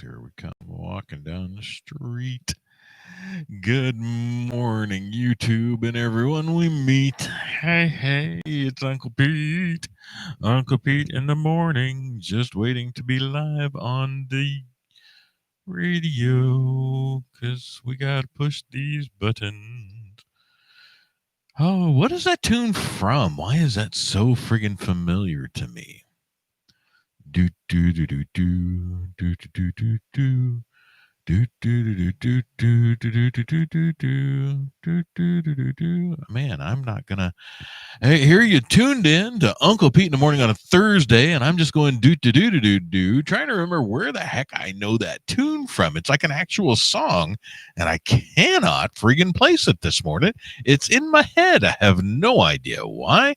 Here we come walking down the street. Good morning, YouTube and everyone we meet. Hey, it's Uncle Pete. Uncle Pete in the morning, just waiting to be live on the radio because we got to push these buttons. Oh, what is that tune from? Why is that so friggin' familiar to me? Do do do do do do do do do. Man, I'm not gonna. Hey, here you tuned in to Uncle Pete in the morning on a Thursday, and I'm just going trying to remember where the heck I know that tune from. It's like an actual song, and I cannot friggin' place it this morning. It's in my head. I have no idea why.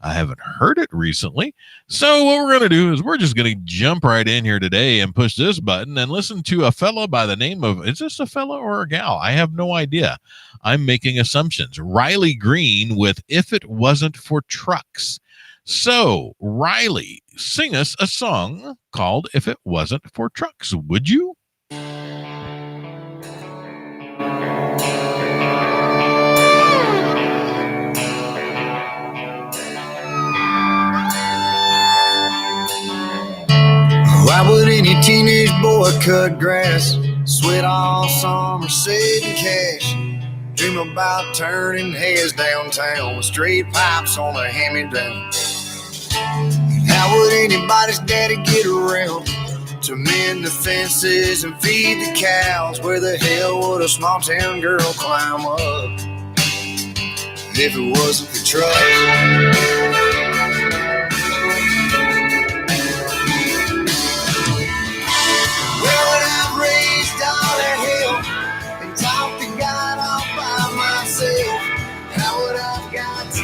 I haven't heard it recently. So what we're going to do is we're just going to jump right in here today and push this button and listen to a fella by the name of, is this a fella or a gal? I have no idea. I'm making assumptions. Riley Green with If It Wasn't for Trucks. So Riley, sing us a song called If It Wasn't for Trucks, would you? Why would any teenage boy cut grass, sweat all summer, saving cash, dream about turning heads downtown with straight pipes on a hand-me-down? How would anybody's daddy get around to mend the fences and feed the cows? Where the hell would a small town girl climb up if it wasn't for trucks?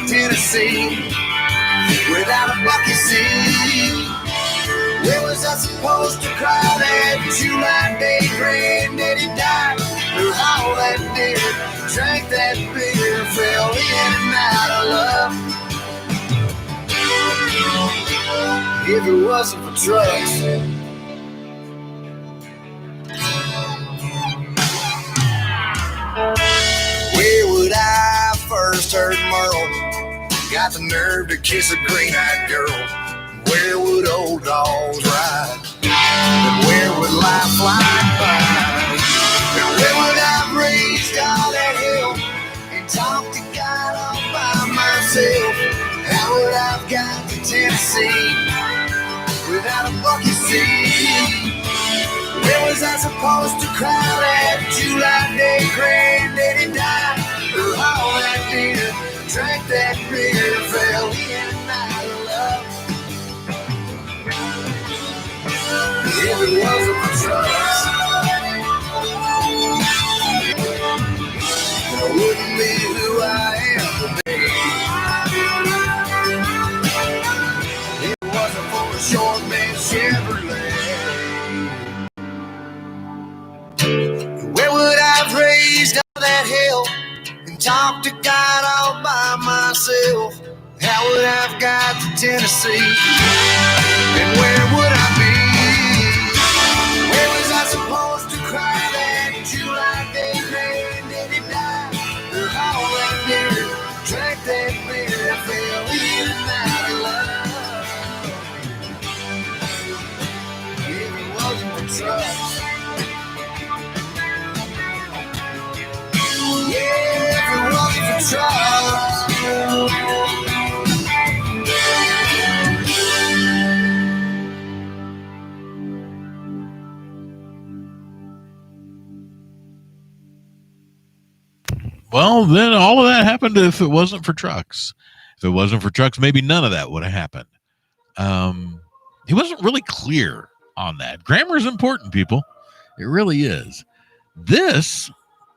Tennessee, without a bucket seat. Where was I supposed to cry that July day granddaddy died? Through all that beer, drank that beer, fell in and out of love. If it wasn't for trucks. Where would I first heard Merle? Got the nerve to kiss a green-eyed girl. Where would old dogs ride? And where would life fly by? And where would I raised all that hell and talk to God all by myself? How would I've got to Tennessee without a bucket seat? Where was I supposed to cry that July day granddaddy died? Through all that beer, drank that beer, fell in and out of love. If it wasn't for trucks, I wouldn't be who I am today. If it wasn't for a short man Chevrolet, where would I have raised all that hell and talked to God all by myself? How would I have got to Tennessee? And where would I be? Where was I supposed to cry that July day granddaddy died? Through all that beer, drank that beer, fell in and out of love. If it wasn't for trucks. Yeah, if it wasn't for trucks. Well, then all of that happened if it wasn't for trucks. If it wasn't for trucks, maybe none of that would have happened. He wasn't really clear on that. Grammar is important, people. It really is. This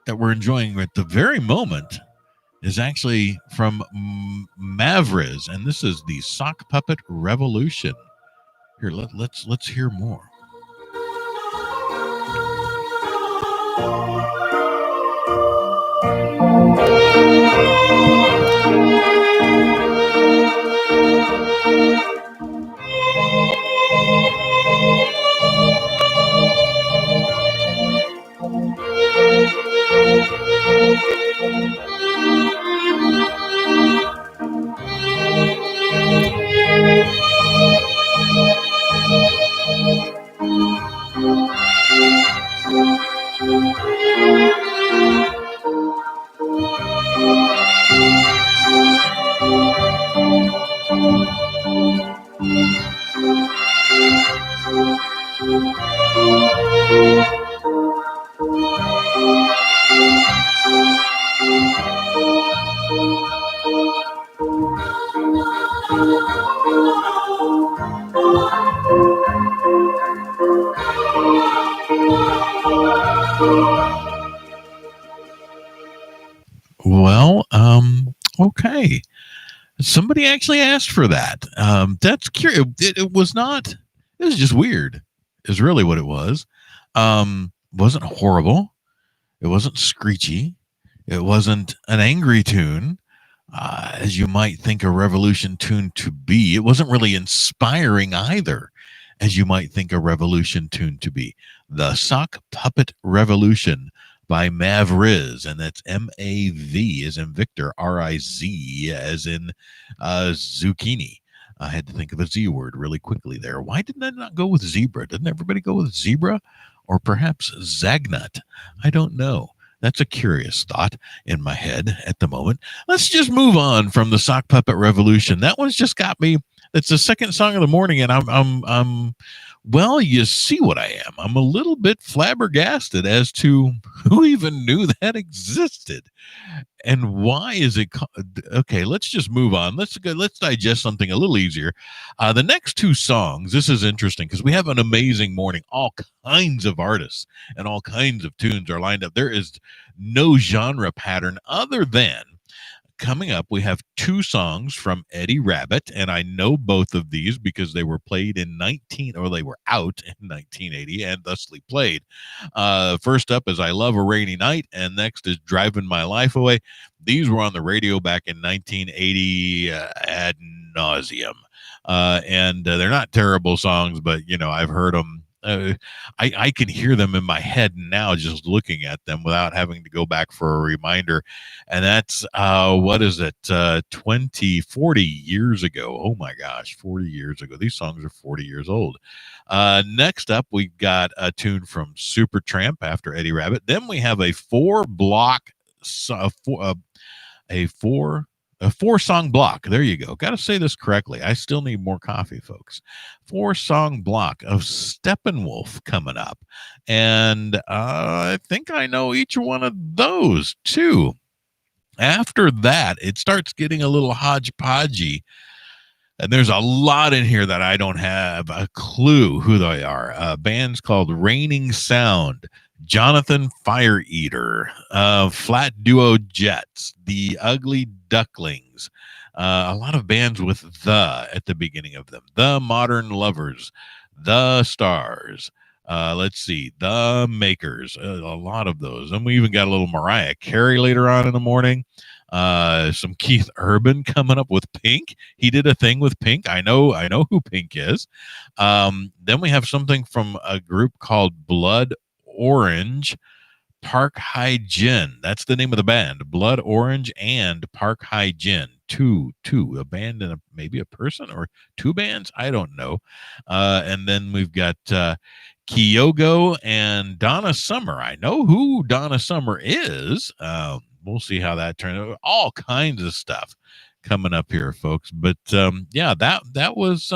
that we're enjoying at the very moment is actually from Mavriz, and this is the Sock Puppet Revolution. Here, let's hear more. Well, okay. Somebody actually asked for that. That's curious. It was not. It was just weird. Is really what it was. Wasn't horrible. It wasn't screechy. It wasn't an angry tune, as you might think a revolution tune to be. It wasn't really inspiring either, as you might think a revolution tune to be. The Sock Puppet Revolution by Mav Riz, and that's MAV as in Victor, RIZ as in zucchini. I had to think of a Z word really quickly there. Why didn't I not go with zebra? Didn't everybody go with zebra? Or perhaps zagnut? I don't know. That's a curious thought in my head at the moment. Let's just move on from the Sock Puppet Revolution. That one's just got me. It's the second song of the morning, and I'm well, you see what I am. I'm a little bit flabbergasted as to who even knew that existed. And why is it okay? Let's just move on. Let's digest something a little easier. The next two songs, this is interesting because we have an amazing morning. All kinds of artists and all kinds of tunes are lined up. There is no genre pattern other than coming up, we have two songs from Eddie Rabbit, and I know both of these because they were played in they were out in 1980 and thusly played. First up is I Love a Rainy Night, and next is Driving My Life Away. These were on the radio back in 1980 ad nauseum. And they're not terrible songs, but, I've heard them. I can hear them in my head now just looking at them without having to go back for a reminder. And that's, 40 years ago. Oh my gosh, 40 years ago. These songs are 40 years old. Next up, we've got a tune from Supertramp after Eddie Rabbit. Then we have a four song block. There you go. Got to say this correctly. I still need more coffee, folks. 4-song block of Steppenwolf coming up. And I think I know each one of those too. After that, it starts getting a little hodgepodgey. And there's a lot in here that I don't have a clue who they are. Bands called Raining Sound, Jonathan Fire Eater, Flat Duo Jets, The Ugly Ducklings, a lot of bands with the at the beginning of them, The Modern Lovers, The Stars, let's see, The Makers, a lot of those. And we even got a little Mariah Carey later on in the morning. Some Keith Urban coming up with Pink. He did a thing with Pink. I know who Pink is. Then we have something from a group called Blood Orange, Park High Gin. That's the name of the band. Blood Orange and Park High Gin. Two, a band and maybe a person or two bands. I don't know. And then we've got Kyogo and Donna Summer. I know who Donna Summer is. We'll see how that turns out. All kinds of stuff coming up here, folks. But yeah, that was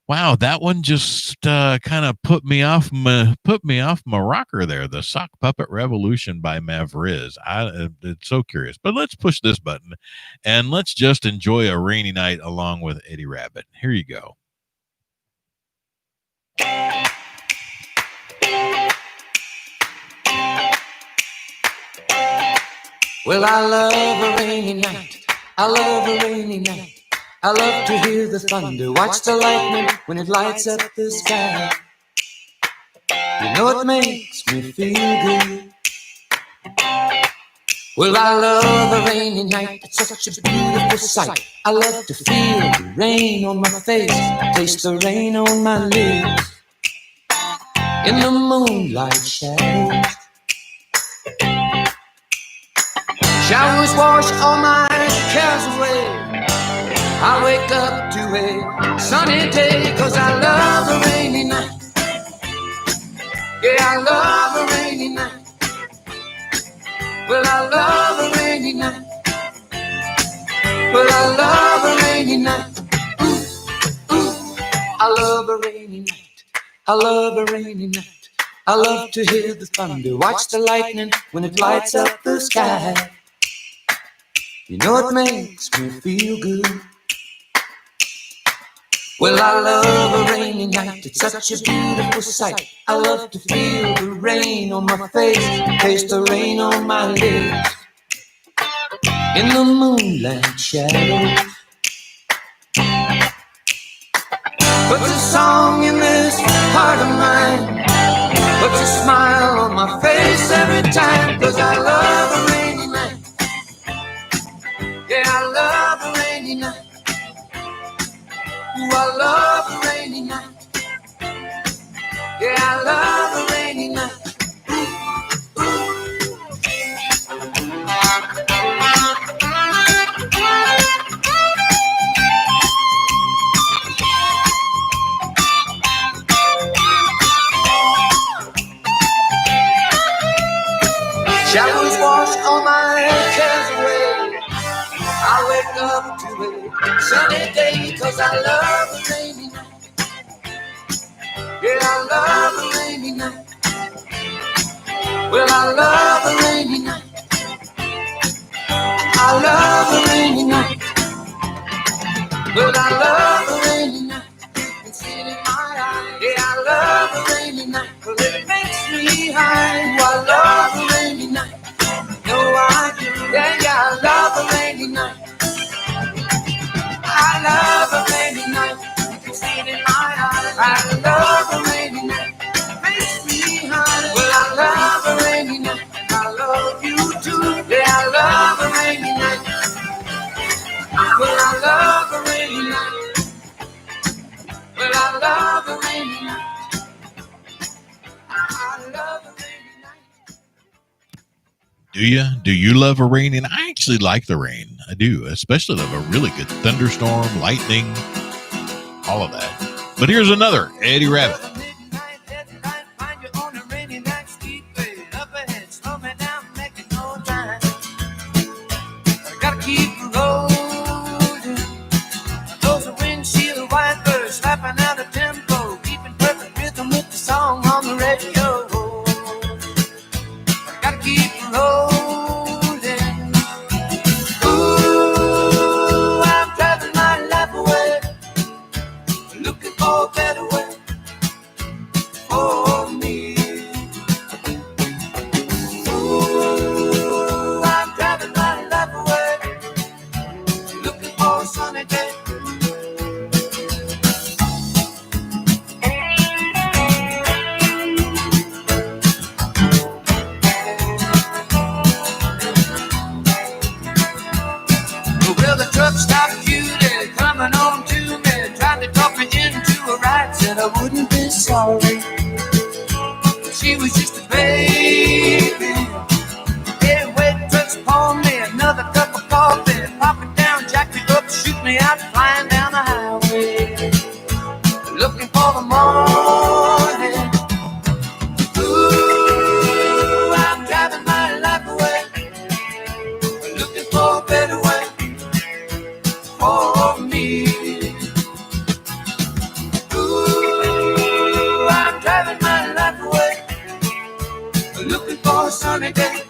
wow. That one just kind of put me off my rocker there. The Sock Puppet Revolution by Mav Riz. It's so curious. But let's push this button and let's just enjoy a rainy night along with Eddie Rabbit. Here you go. Well, I love a rainy night. I love a rainy night. I love to hear the thunder, watch the lightning when it lights up the sky. You know it makes me feel good. Well, I love a rainy night. It's such a beautiful sight. I love to feel the rain on my face, taste the rain on my lips. In the moonlight shadows, showers wash all my cares away. I wake up to a sunny day, 'cause I love a rainy night. Yeah, I love a rainy night. Well, I love a rainy night. Well, I love a rainy night. Ooh, ooh, I love a rainy night. I love a rainy night. I love to hear the thunder, watch the lightning when it lights up the sky. You know it makes me feel good. Well, I love a rainy night, it's such a beautiful sight. I love to feel the rain on my face, taste the rain on my lips. In the moonlight shadows, puts a song in this heart of mine, puts a smile on my face every time, 'cause I love a rainy night. Yeah, I love a rainy night. Ooh, I love a rainy night. Yeah, I love a rainy night. Showers wash all my cares away. I wake up to a sunny day, 'cause I love a rainy night. Yeah, I love a rainy night. Well, I love a rainy night. I love a rainy night. Well, I love a rainy night. You can see it in my eyes. Yeah, I love a rainy night, 'cause it makes me high. Oh, I love a rainy night. No, I do. Yeah, yeah, I love a rainy night. I love a rainy night. You can see it in my eyes. I love a rainy night. It makes me high. Well, I love a rainy night. I love you too. Yeah, I love a rainy night. Well, I love a rainy night. Well, I love a rainy night. I love a rainy night. Do you love a rain? And I actually like the rain. I do, especially love a really good thunderstorm, lightning, all of that. But here's another Eddie Rabbit. Slapping out a tempo, keeping perfect rhythm with the song on the radio. Gotta keep rolling. Ooh, I'm driving my life away, looking for a better way for me. Ooh, I'm driving my life away, looking for a sunny day. Stop Judy coming on to me, tried to talk me into a ride, said I wouldn't be sorry. She was just a baby. Hey, wait, trucks upon me, another cup of coffee, pop it down, jack me up, shoot me out, flying down the highway, looking for the morning. Ooh, I'm driving my life away, looking for a better way for me. Ooh, I'm driving my life away, looking for a sunny day.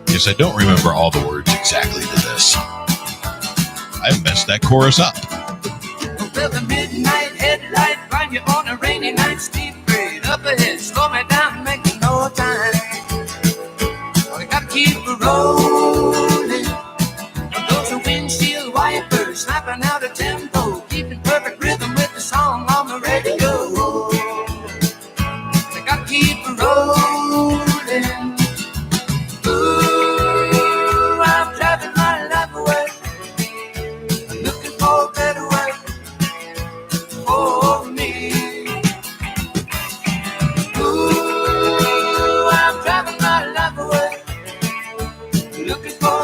Yes, I don't remember all the words exactly to this. I messed that chorus up. Well, the midnight headlight, find you on a rainy night, steep grade up ahead, slow me down, making no time. Keep rolling. Those are windshield wipers snapping out a tempo, keeping perfect rhythm with the song on the radio. They gotta keep rolling. Ooh, I'm driving my life away, looking for a better way for me. Ooh, I'm driving my life away, looking for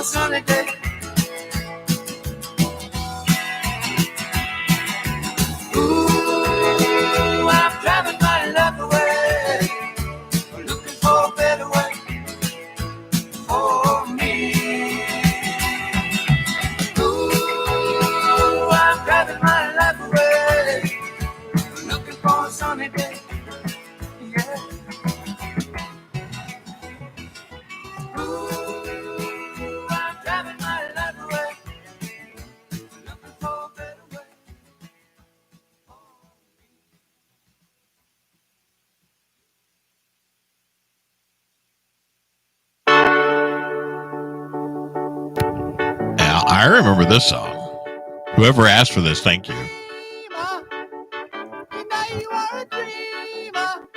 I remember this song. Whoever asked for this, thank you. You know you are a dreamer.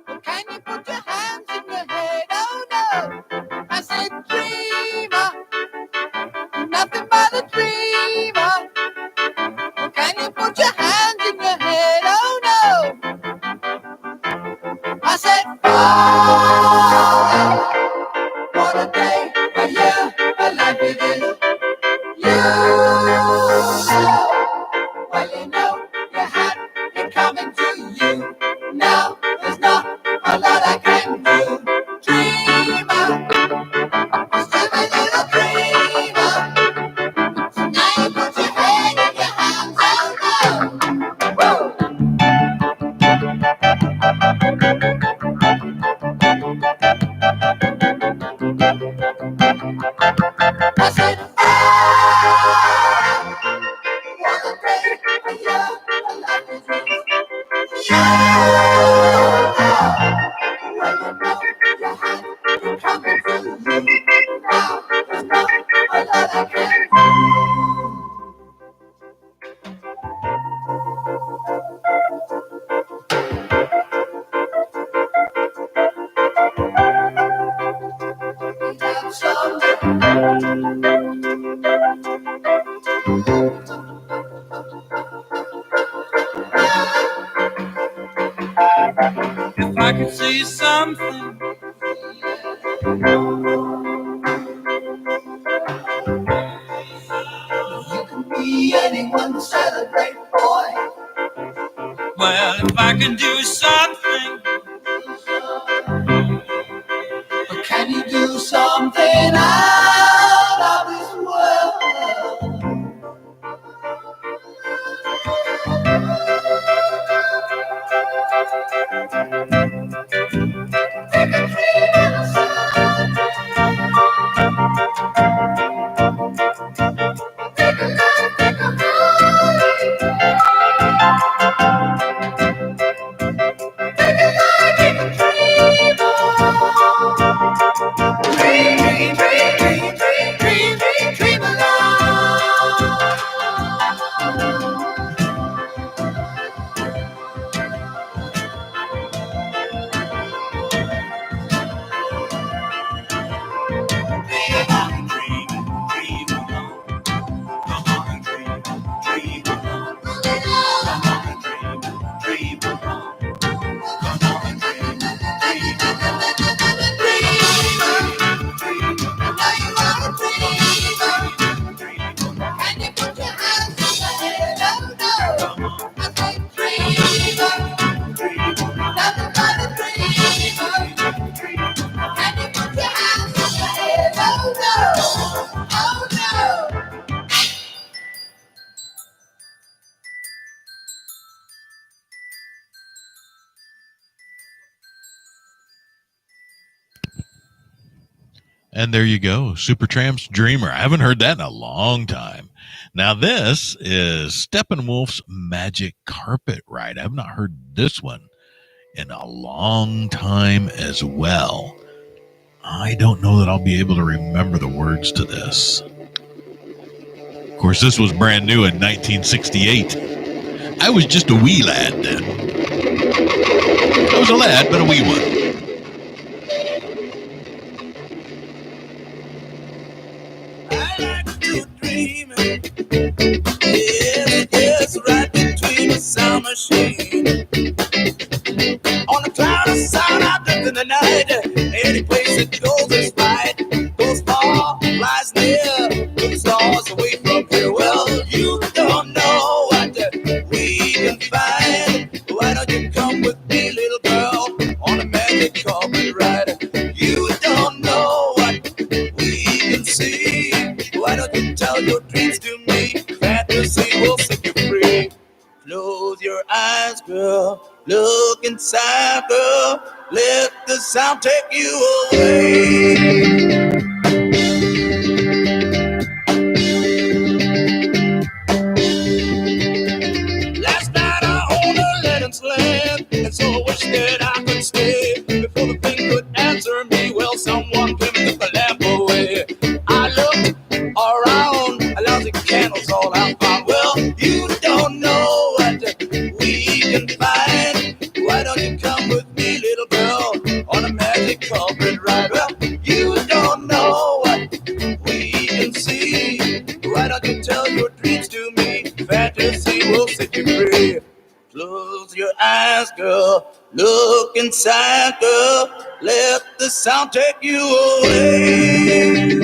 Well, can you put your hands in your head? Oh no, I said dreamer, nothing but a dreamer. Well, can you put your hands in your head? Oh no, I said oh, what a day, a year, a life it is. You know, well you know you had it coming to you. Now there's not a lot I can do. Dreamer, just a little dreamer. So now you put your head in your hands. Oh no, woo! I said, oh, what a day, a year, a life is this. You well, you know you had it coming to you. Now there's not a lot I can do. If I could see something, You can be anyone to celebrate, boy. well, if I could do something, But can you do something out of this world? Take a dream and a song. Take a life, take a holiday. Take a life, take a dream on. Dream, dream, dream, dream, dream, dream, dream along. dream on, dream, dream along. Come on and dream, dream along. Come on and dream, dream along. Come on and dream, dream along. Now you are a dreamer. Can you put your hands in the air? Oh no, I say dreamer, nothing but a dreamer. Can you put your hands in the air? Oh no, oh no. And there you go, Supertramp's Dreamer. I haven't heard that in a long time. Now this is Steppenwolf's Magic Carpet Ride. I have not heard this one in a long time as well. I don't know that I'll be able to remember the words to this. Of course, this was brand new in 1968. I was just a wee lad then. I was a lad, but a wee one. Yes, right between the sound machine. On the cloud of sound, I drift in the night. Any place it goes is right. Goes far, flies near. The stars away from here. Well, you don't know what we can find. Why don't you come with me, little girl, on a magic carpet ride? You don't know what we can see. Why don't you tell your dreams to me? Fantasy will set you free. Close your eyes, girl. Look inside, girl. Let the sound take you away. Last night I owned a Lennon's land, and so I wish that I could stay. Before the thing could answer me, well, someone came and took the lamp away. I looked around fantasy will set you free. Close your eyes, girl. Look inside, girl. Let the sound take you away.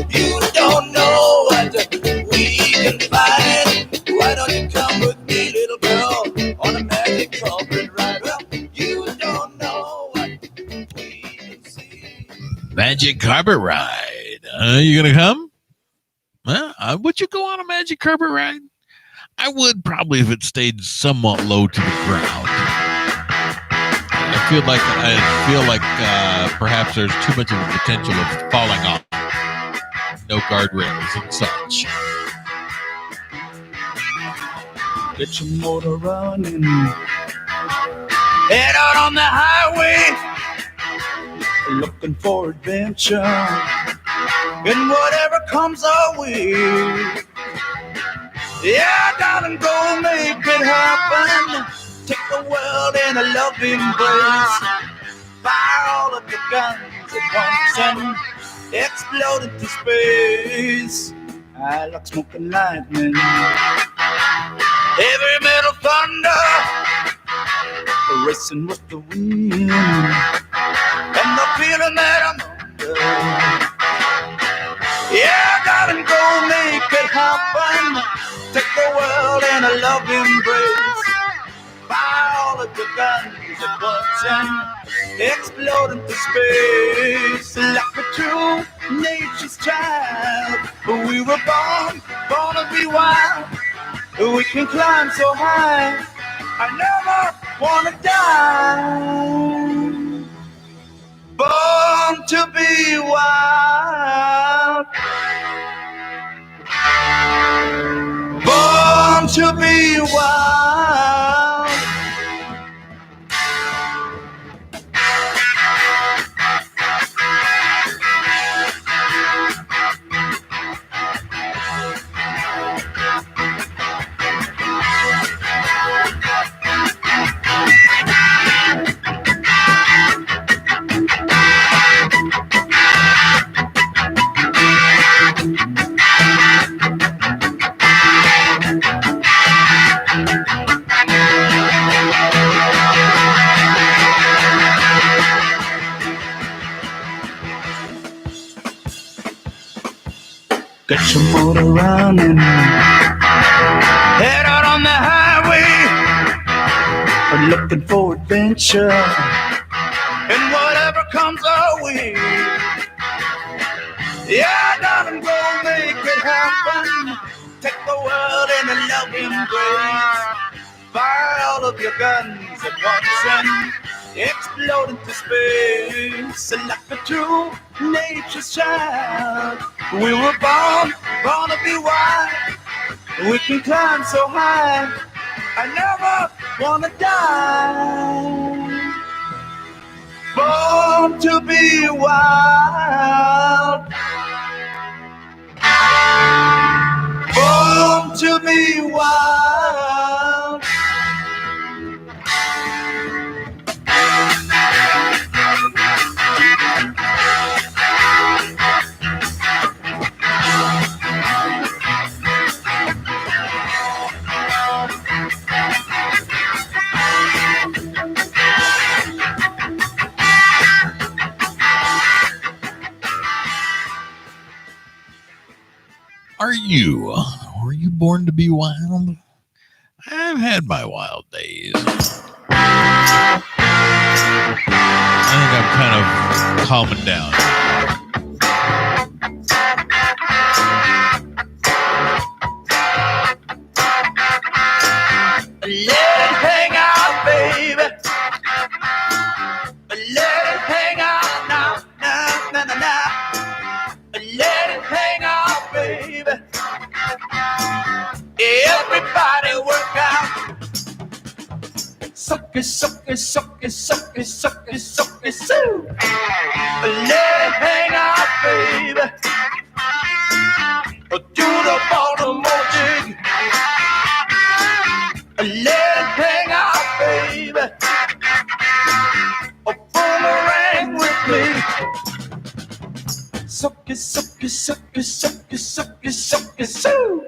You don't know what we can find. Why don't you come with me, little girl, on a magic carpet ride? Well, you don't know what we can see. Magic carpet ride. You gonna come? Would you go on a magic carpet ride? I would probably if it stayed somewhat low to the ground. I feel like perhaps there's too much of a potential of falling off. No guardrails and such. Get your motor running. Head out on the highway, looking for adventure, and whatever comes our way. Yeah, darling, go make it happen. Take the world in a loving embrace. Fire all of your guns at once and explode into space. I like smoking lightning, heavy metal thunder, racing with the wind, and the feeling that I'm under. Yeah, darling, go make it happen. Take the world in a loving embrace. Fire all of your guns at once and explode into space. Like a true nature's child, we were born to be wild. We can climb so high, I never wanna die. Born to be wild. Born to be wild. Get your motor running. Head out on on the highway, looking for adventure, and whatever comes our way. Yeah, darling, go make it happen. Take the world in a loving embrace. Fire all of your guns at once and explode into space. Like a true nature's child, we were born to be wild. We can climb so high, I never wanna die. Born to be wild. Born to be wild. Were you born to be wild? I've had my wild days. I think I'm kind of calming down. Let it hang out, baby. Let it hang out now, now, now, now, now. Let it hang out, baby. Everybody work out. Suck it, suck it, suck it, suck it, suck it, suck it, so. Let it hang out, baby. Do the Baltimore jig. Let it hang out, baby. A boomerang with me. Suck it, suck it, suck it, suck it, suck it, suck it, so.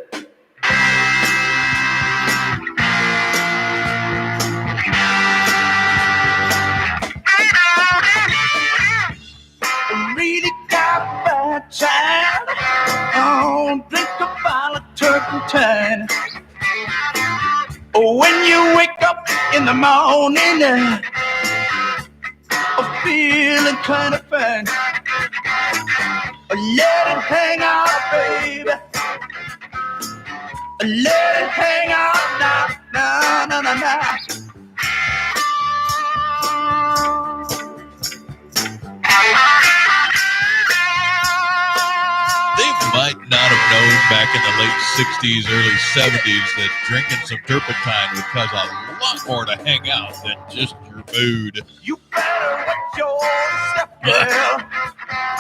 Really got bad time. Oh, drink a bottle of turpentine. When you wake up in the morning, feeling kind of fine. Let it hang out, baby. Let it hang out now, now, now, now, now. They might not have known back in the late 60s, early 70s that drinking some turpentine would cause a lot more to hang out than just your mood. You better watch your step, girl.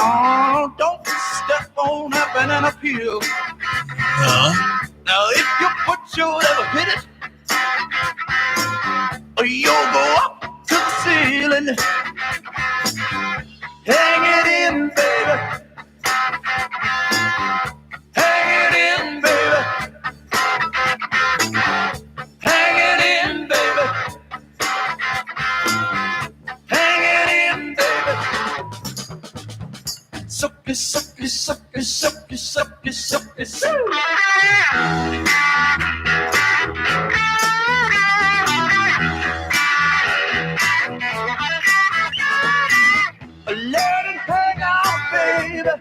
Oh, don't step on a banana peel. Huh? Now, if you put your little hit it, you'll go up to the ceiling. Hang it in, baby. Hang it in, baby. Hang it in, baby. Hang it in, baby. Suck it, suck it, suck it, suck it, suck it, suck it, suck it. Let it hang out, baby.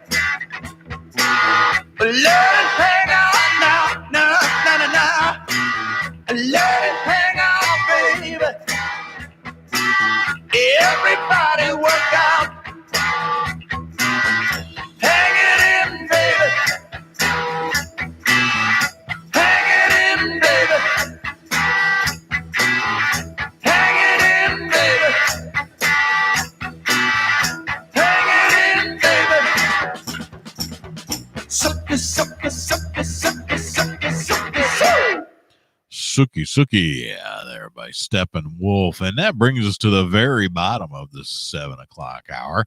Let it hang out now, now, now, now, now. Let it hang out, baby. Everybody work out. Hang it in, baby. Hang it in, baby. Hang it in, baby. Hang it in, baby. Suck it, suck it, suck it, suck it, suck it, suck it, suck it. Sookie, Sookie, yeah, there by Steppenwolf. And that brings us to the very bottom of the 7 o'clock hour.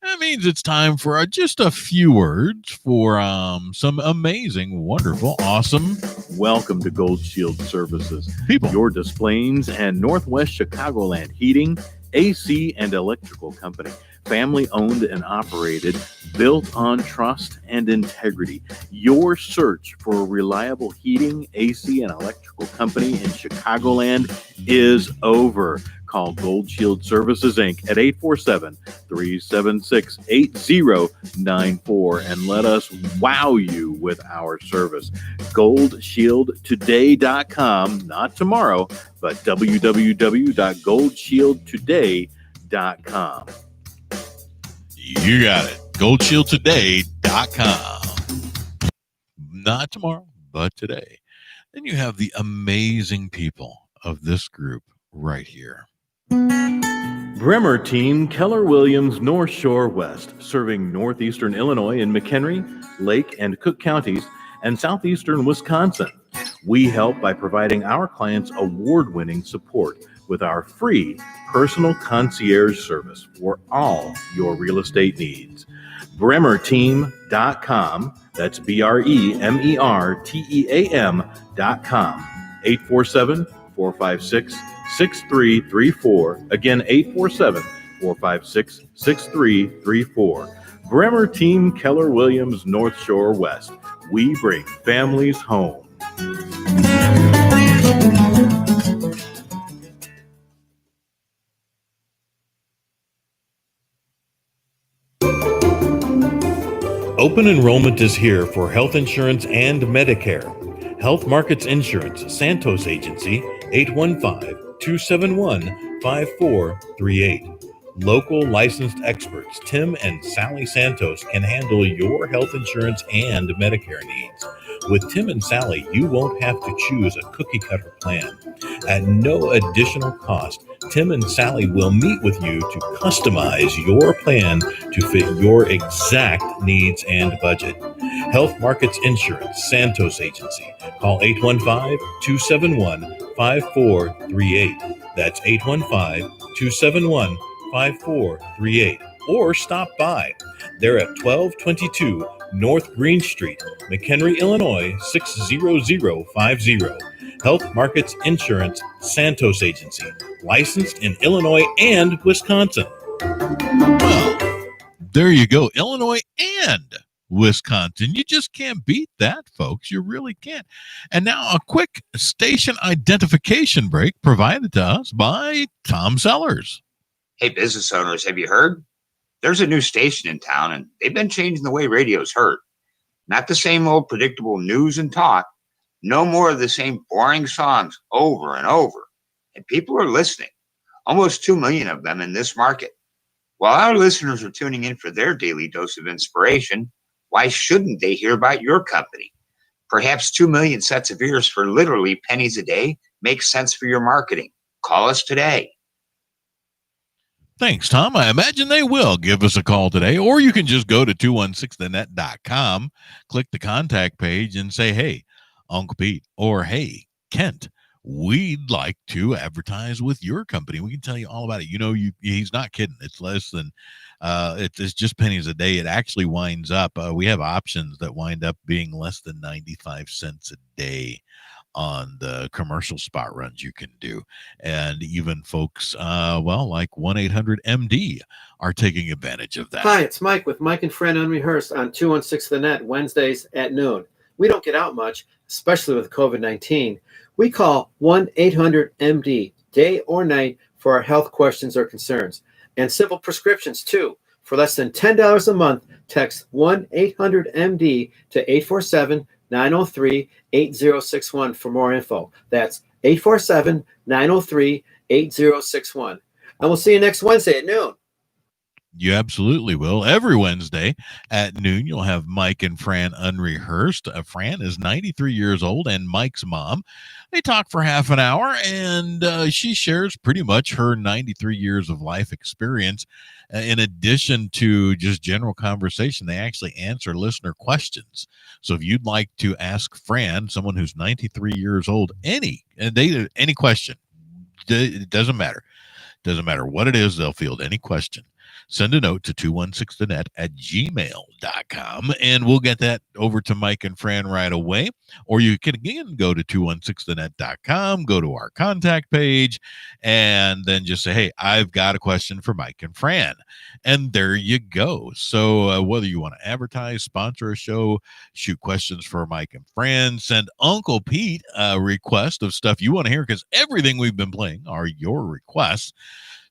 That means it's time for just a few words for some amazing, wonderful, awesome Welcome to Gold Shield Services, people. your Des Plaines and Northwest Chicagoland heating, AC, and electrical company. family owned and operated, built on trust and integrity. Your search for a reliable heating, AC, and electrical company in Chicagoland is over. Call Gold Shield Services, Inc. at 847-376-8094 and let us wow you with our service. GoldShieldToday.com, not tomorrow, but www.goldshieldtoday.com. You got it. GoldShieldToday.com. Not tomorrow, but today. Then you have the amazing people of this group right here. Bremer Team, Keller Williams, North Shore West, serving northeastern Illinois in McHenry, Lake, and Cook counties, and southeastern Wisconsin. We help by providing our clients award-winning support with our free personal concierge service for all your real estate needs. BremerTeam.com. That's BremerTeam.com. 847-456-6334. Again, 847-456-6334. Bremer Team, Keller Williams, North Shore West. We bring families home. Open enrollment is here for health insurance and Medicare. Health Markets Insurance, Santos Agency, 815-271-5438. Local licensed experts Tim and Sally Santos can handle your health insurance and Medicare needs. With Tim and Sally, you won't have to choose a cookie-cutter plan. At no additional cost, Tim and Sally will meet with you to customize your plan to fit your exact needs and budget. Health Markets Insurance, Santos Agency. Call 815-271-5438. That's 815-271-5438. Or stop by. They're at 1222 North Green Street, McHenry, Illinois, 60050. Health Markets Insurance, Santos Agency. Licensed in Illinois and Wisconsin. Well, there you go. Illinois and Wisconsin. You just can't beat that, folks. You really can't. And now a quick station identification break provided to us by Tom Sellers. Hey, business owners, have you heard? There's a new station in town, and they've been changing the way radio's heard. Not the same old predictable news and talk. No more of the same boring songs over and over. And people are listening. Almost 2 million of them in this market. While our listeners are tuning in for their daily dose of inspiration, why shouldn't they hear about your company? Perhaps 2 million sets of ears for literally pennies a day makes sense for your marketing. Call us today. Thanks, Tom. I imagine they will give us a call today, or you can just go to 216thenet.com, click the contact page, and say, hey, Uncle Pete, or hey, Kent, we'd like to advertise with your company. We can tell you all about it. You know, he's not kidding. It's less than, it's just pennies a day. It actually winds up, we have options that wind up being less than 95 cents a day on the commercial spot runs you can do. And even folks, like 1-800-MD are taking advantage of that. Hi, it's Mike with Mike and Fran Unrehearsed on 216 The Net, Wednesdays at noon. We don't get out much, especially with COVID-19. We call 1-800-MD, day or night, for our health questions or concerns. And simple prescriptions, too. For less than $10 a month, text 1-800-MD to 847-903-8061 for more info. That's 847-903-8061. And we'll see you next Wednesday at noon. You absolutely will. Every Wednesday at noon, you'll have Mike and Fran Unrehearsed. Fran is 93 years old and Mike's mom. They talk for half an hour, and she shares pretty much her 93 years of life experience. In addition to just general conversation, they actually answer listener questions. So if you'd like to ask Fran, someone who's 93 years old, any question, it doesn't matter. Doesn't matter what it is, they'll field any question. send a note to 216thenet at gmail.com, and we'll get that over to Mike and Fran right away. Or you can, again, go to 216thenet.com, go to our contact page, and then just say, hey, I've got a question for Mike and Fran. And there you go. So whether you want to advertise, sponsor a show, shoot questions for Mike and Fran, send Uncle Pete a request of stuff you want to hear, because everything we've been playing are your requests.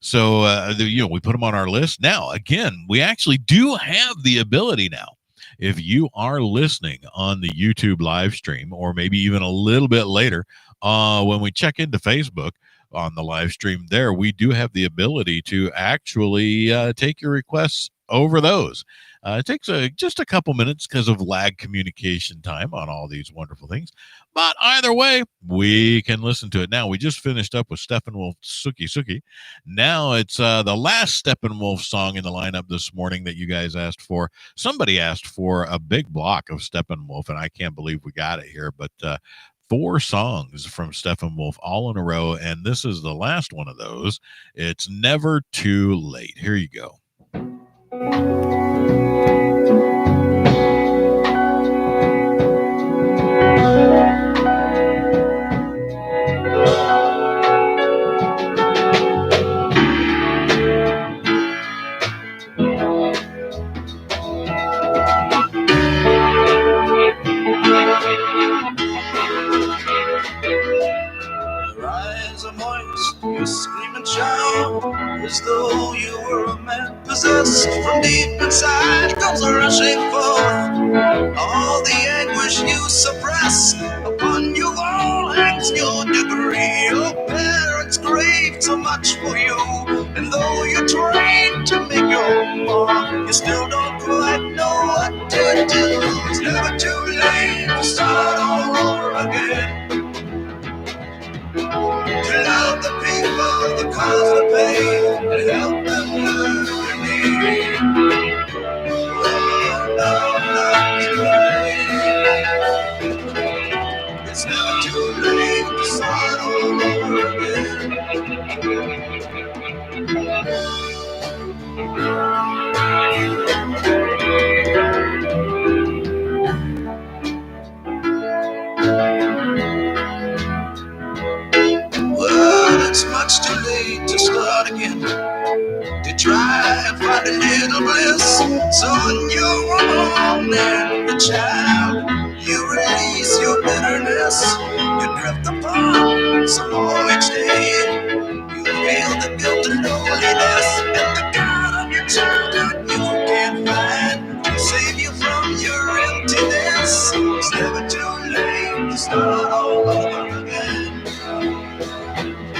So, we put them on our list. Now, again, we actually do have the ability now. If you are listening on the YouTube live stream, or maybe even a little bit later, when we check into Facebook on the live stream there, we do have the ability to actually take your requests over those. It takes just a couple minutes because of lag communication time on all these wonderful things. But either way, we can listen to it. Now, we just finished up with Steppenwolf Suki Suki. Now it's the last Steppenwolf song in the lineup this morning that you guys asked for. Somebody asked for a big block of Steppenwolf, and I can't believe we got it here. But 4 songs from Steppenwolf all in a row, and this is the last one of those. It's Never Too Late. Here you go. You scream and shout as though you were a man possessed. From deep inside comes rushing forth all the anguish you suppress. Upon you all hangs your degree. Your parents grieved so much for you, and though you're trained to make your mark, you still don't quite know what to do. It's never too late to start all over again. To love the people that cause the pain and help them learn their need. Oh, no, not too late. It's never too late to start all over again. Well, it's much too late to start again, to try and find a little bliss. So when you're alone and the child, you release your bitterness. You drift apart some more each day. You feel the guilt and loneliness, and the God of your childhood you can't find to save you from your emptiness. It's never too late to start all over again.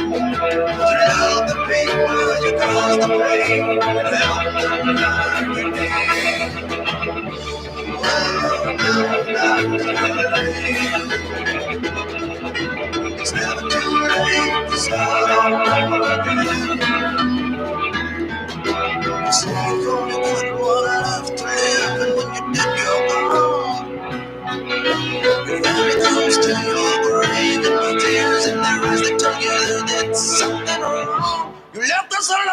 To love the people you cause the pain and help them learn your name. Oh, no, not too late. It's never too late to start all over again. You say you've only got one life to live, and when you're dead, you're gone. Your family comes to your grave, and with tears in their eyes, they tell you that something wrong. You left us alone.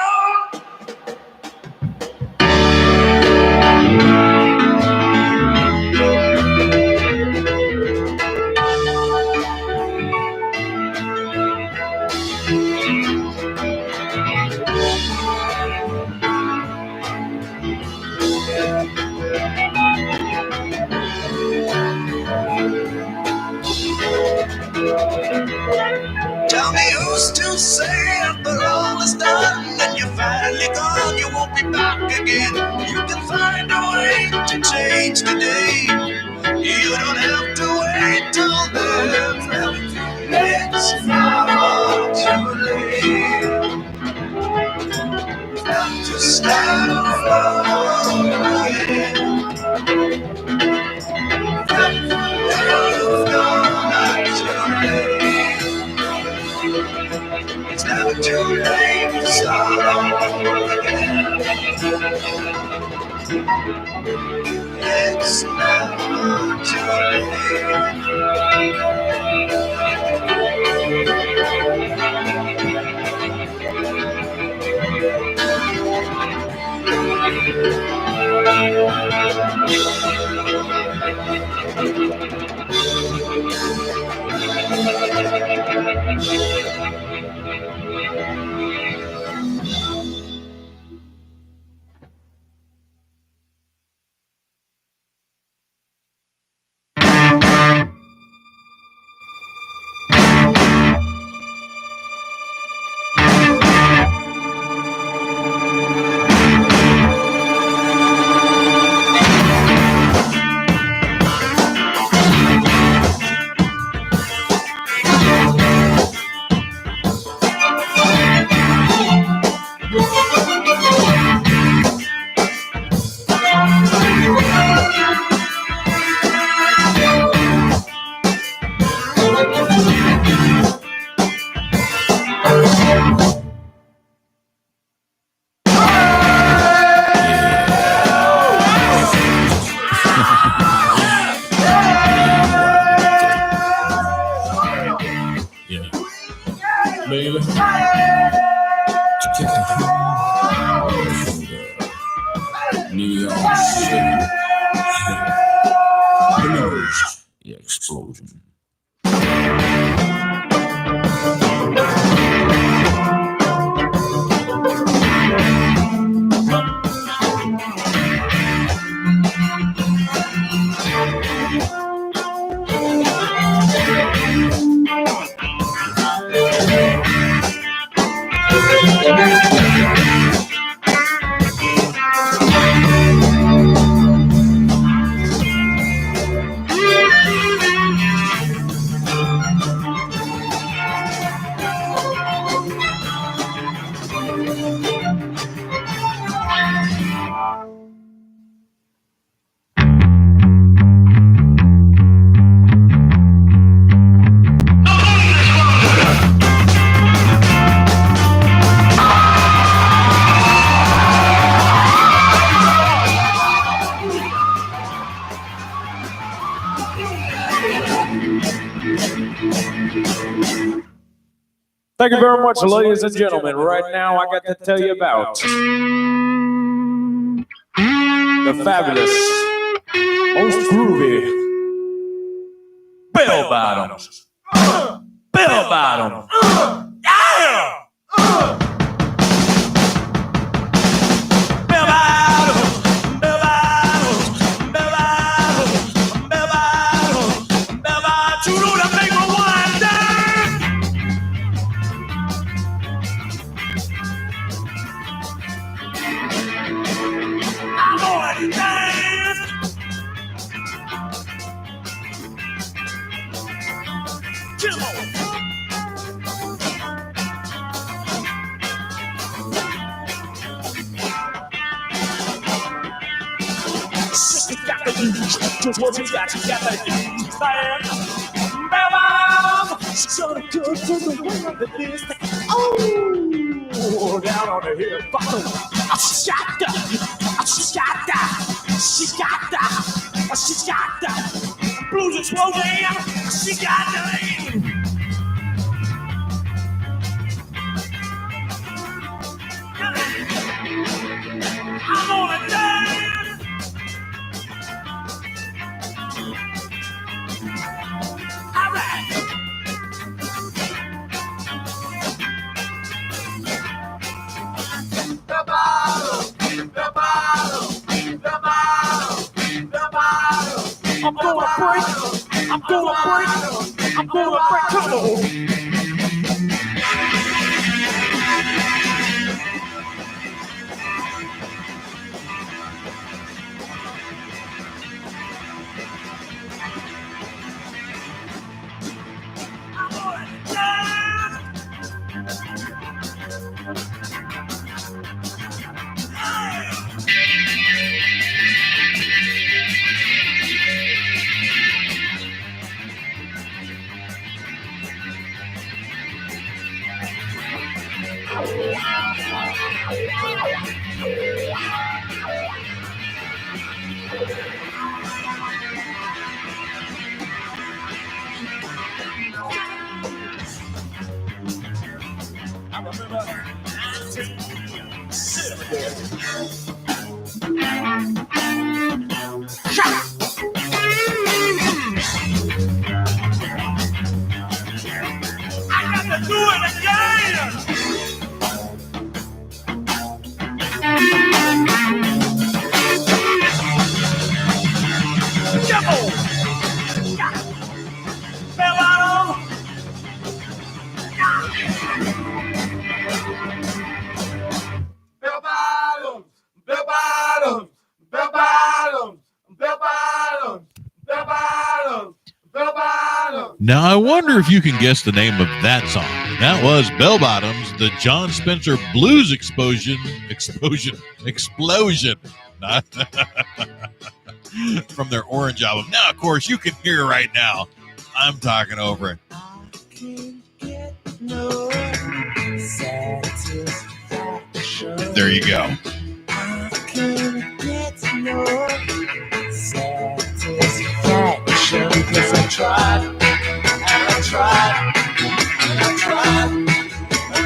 Tell me who's to say after all is done, and you're finally gone, you won't be back again. You can find a way to change today. You don't have to wait till then. It's not too late. To start over again. It's never too late to start over again. It's never too late. New York City. The explosion. Thank you very much, ladies and gentlemen. Right now, I got to tell you about the fabulous, most groovy bell bottoms. Bell bottoms. Yeah! Bell bottoms. Bell bottoms. Bell bottoms. Bell bottoms. Bell bottoms. You know that make my wine dance. I'm gonna dance. Come on. You got to use just what you got to use. Man, so good to the world that is. Oh, down on the hill bottom. She got that. Blues explosion. She got the lane. I'm gonna dance. All right. The bottle. I'm gonna break. Come on. Now, I wonder if you can guess the name of that song. That was Bell Bottoms, the John Spencer Blues Explosion. From their Orange album. Now, of course, you can hear right now. I'm talking over it. I can't get no satisfaction. There you go. I can't get no satisfaction because I tried and I tried and I tried and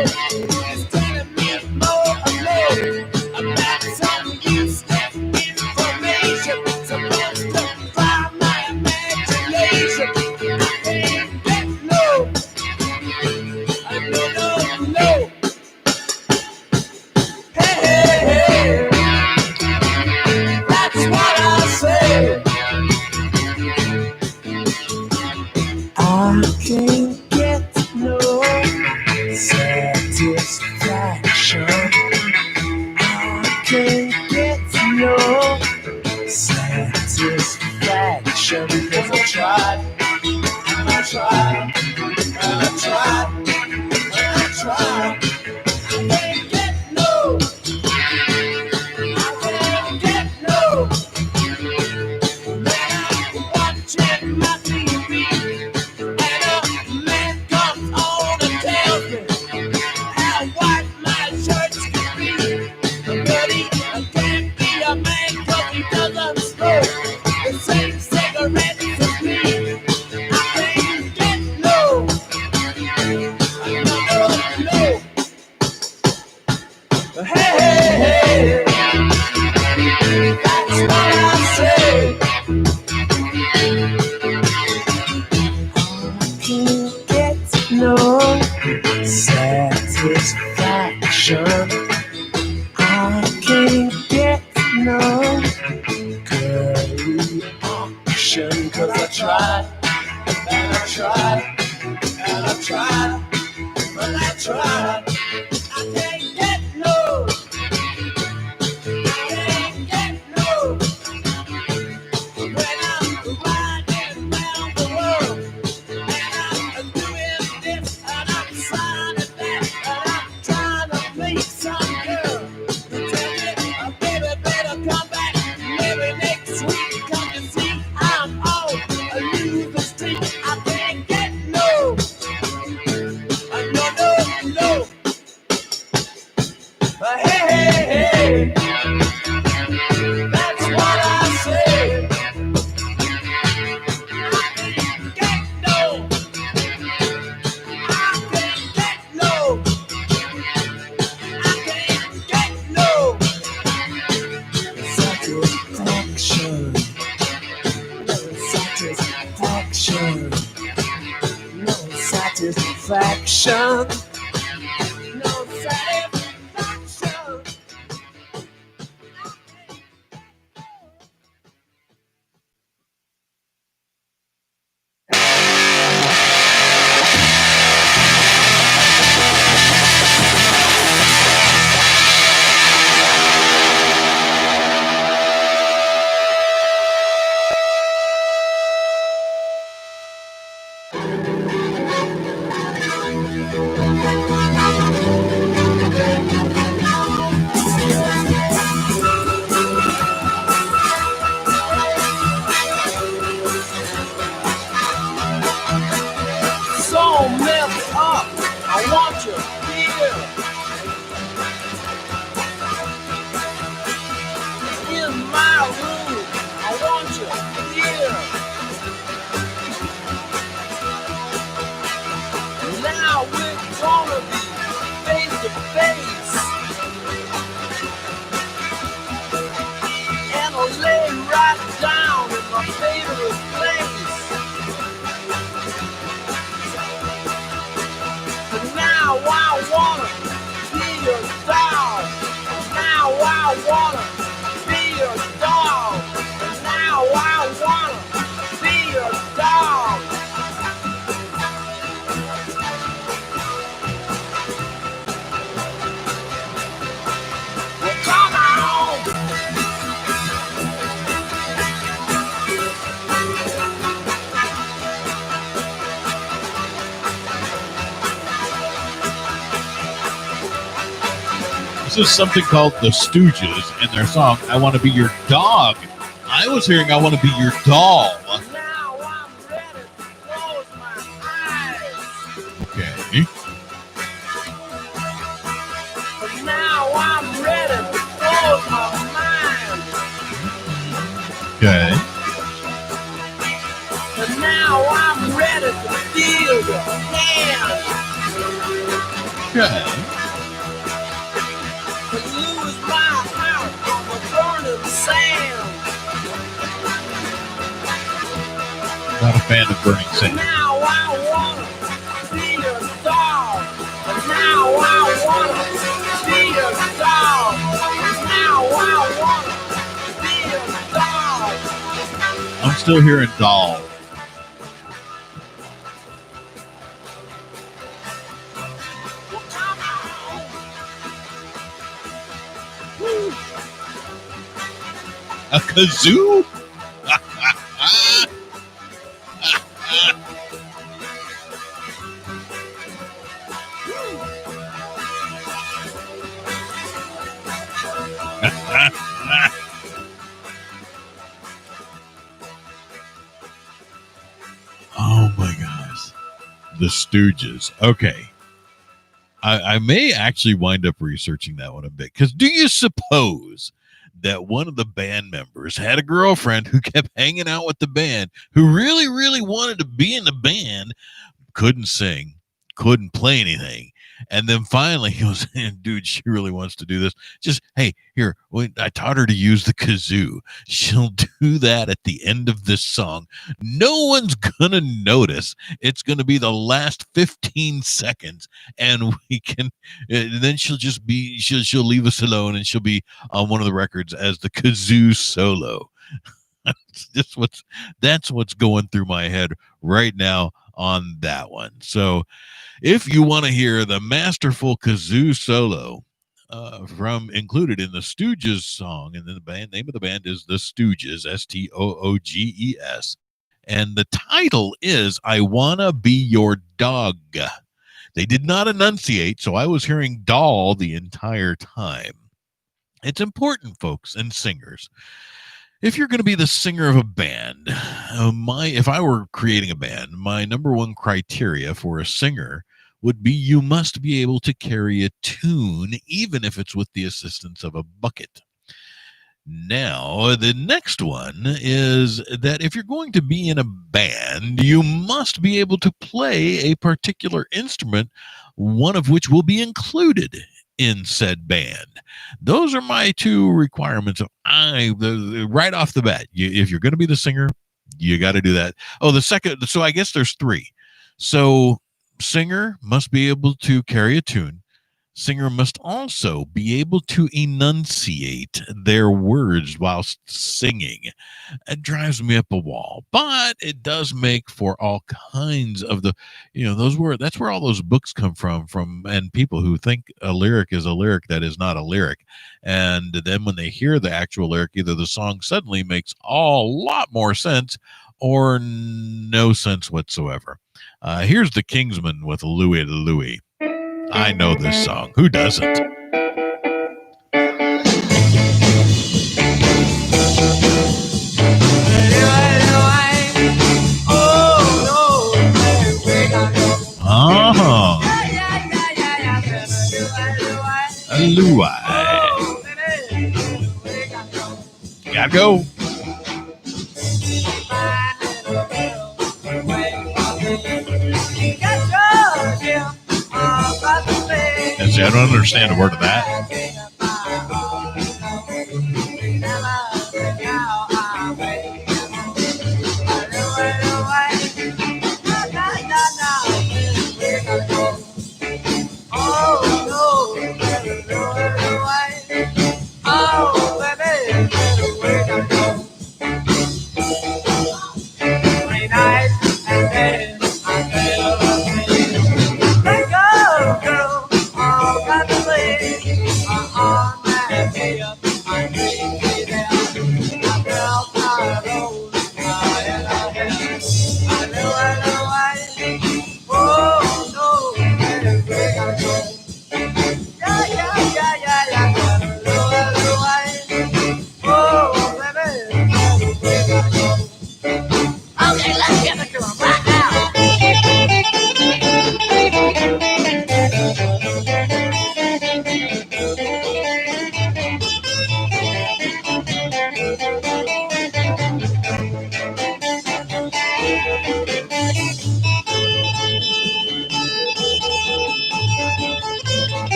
It's telling me more and more about some useless information. Supposed to fire my imagination. I can't get no. No. Hey. That's what I say. I can't get no satisfaction. I can't get no satisfaction. 'Cause I tried, and I tried, and I tried, and I tried. I can't get no. I can't get no. When I'm watching my TV and a man comes on and tells me how white my shirts can be. But he can't be a man 'cause he doesn't smoke the same cigarettes as me. I can't get no. No. Hey. That's what I say. I can't get no satisfaction. I can't get no girly action. 'Cause I tried, and I tried, and I tried, but I tried. I can't get no. I can't get no. When I'm riding round the world and I'm doing this and I'm signing that and I'm trying to meet some girl who tell me, baby, better come back maybe next week. Come and see I'm on a losing streak. I can't get no. No. Hey. That's what I say. I can't get no. I can't get no. I can't get no satisfaction. No satisfaction. No satisfaction. No satisfaction. So messed up, I want you here in my room. I want you here. Now we're gonna be face to face, and I'll lay right down in my favorite place. Now I wanna be your dog. Now I wanna be your dog. Now I wanna be your dog. Well, come on. This is something called the Stooges and their song, I Want to Be Your Dog. I was hearing I Want to Be Your Doll. Now I'm ready to close my eyes. Okay. But now I'm ready to close my mind. Okay. But now I'm ready to feel your hand. Okay. Lose my heart on the burning sand. Not a fan of burning sand. Now I wanna be a dog. Now I wanna be a dog. Now I wanna be a dog. I'm still hearing doll. A kazoo? Oh my gosh. The Stooges. Okay. I may actually wind up researching that one a bit. Because do you suppose that one of the band members had a girlfriend who kept hanging out with the band, who really, really wanted to be in the band, couldn't sing, couldn't play anything. And then finally he goes, dude, she really wants to do this. Just, hey, here, I taught her to use the kazoo. She'll do that at the end of this song. No one's going to notice. It's going to be the last 15 seconds. And we can, then she'll just be, she'll leave us alone and she'll be on one of the records as the Kazoo Solo. That's what's going through my head right now on that one. So if you want to hear the masterful Kazoo Solo from included in the Stooges song, and then the band name of the band is the Stooges, Stooges, and the title is "I Wanna Be Your Dog." They did not enunciate, so I was hearing doll the entire time. It's important, folks and singers. If you're going to be the singer of a band, if I were creating a band, my number one criteria for a singer would be you must be able to carry a tune, even if it's with the assistance of a bucket. Now, the next one is that if you're going to be in a band, you must be able to play a particular instrument, one of which will be included in said band. Those are my two requirements. Right off the bat, if you're going to be the singer, you got to do that. Oh, the second, so I guess there's three. So singer must be able to carry a tune. Singer must also be able to enunciate their words whilst singing. It drives me up a wall, but it does make for all kinds of that's where all those books come from, and people who think a lyric is a lyric that is not a lyric. And then when they hear the actual lyric, either the song suddenly makes a lot more sense or no sense whatsoever. Here's the Kingsmen with Louie Louie. I know this song. Who doesn't? Louie. Gotta go. And see, I don't understand a word of that.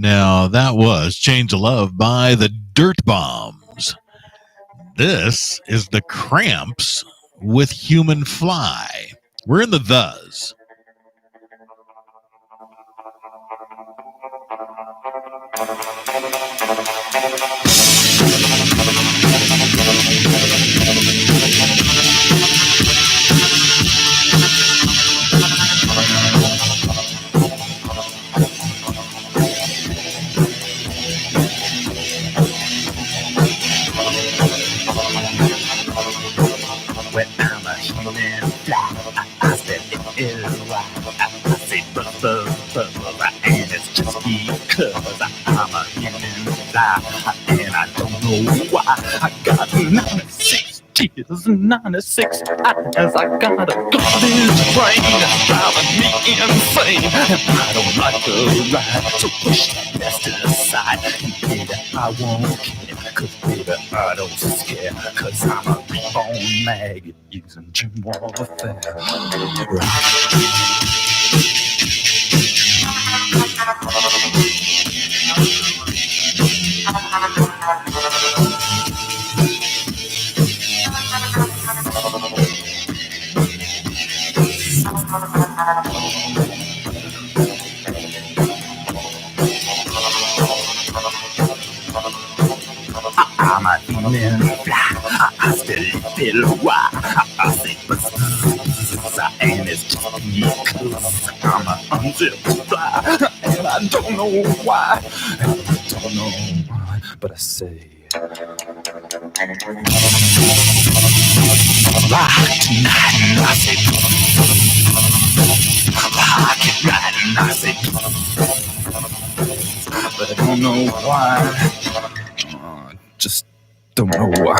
Now, that was Chains of Love by the Dirt Bombs. This is the Cramps with Human Fly. We're in the thes. When I'm a human fly, I said it is right. I say buzz, and it's just because I'm a human fly, and I don't know why. I got 96 tears, 96 eyes. I got a garbage brain that's driving me insane, and I don't like the ride. So push that mess to the side, and baby, I won't care. Cause baby, I don't scare. Cause I'm a reborn maggot using gym warfare. I'm a human fly, I still feel why. I say buzz, and it's just because I'm a unzipped fly, and I don't know why. And I don't know why, but I say rock tonight, and I say rock it right, and I say but I don't know why. Just don't know why.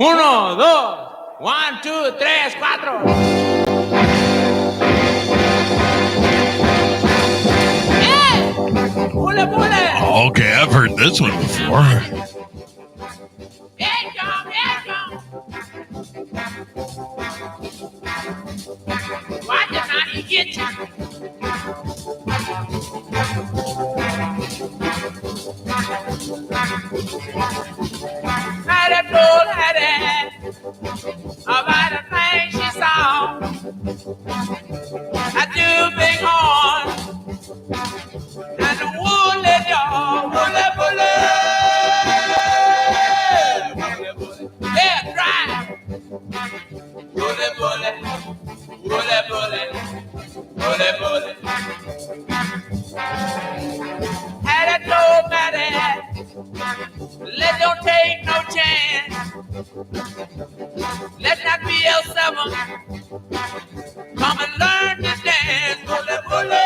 Uno, dos, 1, 2, 3, 4. Pule, pule. Okay, I've heard this one before. Here it come, here it come. Watch it now, he get you. Hattie told Hattie about the thing she saw. A two big horn and the woolly dog, woolly, woolly. Yeah, try. Woolly, woolly, woolly, woolly, woolly, woolly. Hattie told Mattie, let don't take no chance. Let that BL7 come and learn to dance. Bully, bully,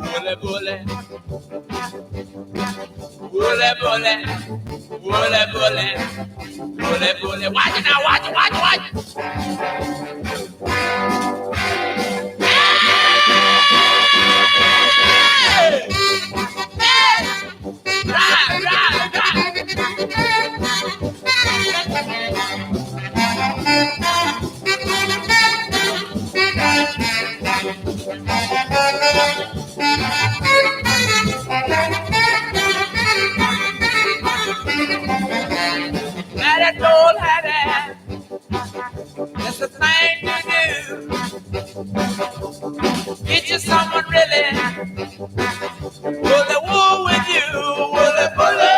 bully, bully, bully, bully, bully, bully, bully, bully. Watch it now, watch it, watch it, watch it. Drive, drive, drive. Hattie told Hattie, it's the thing to do. Get you someone really bully wool with you, bully, bully,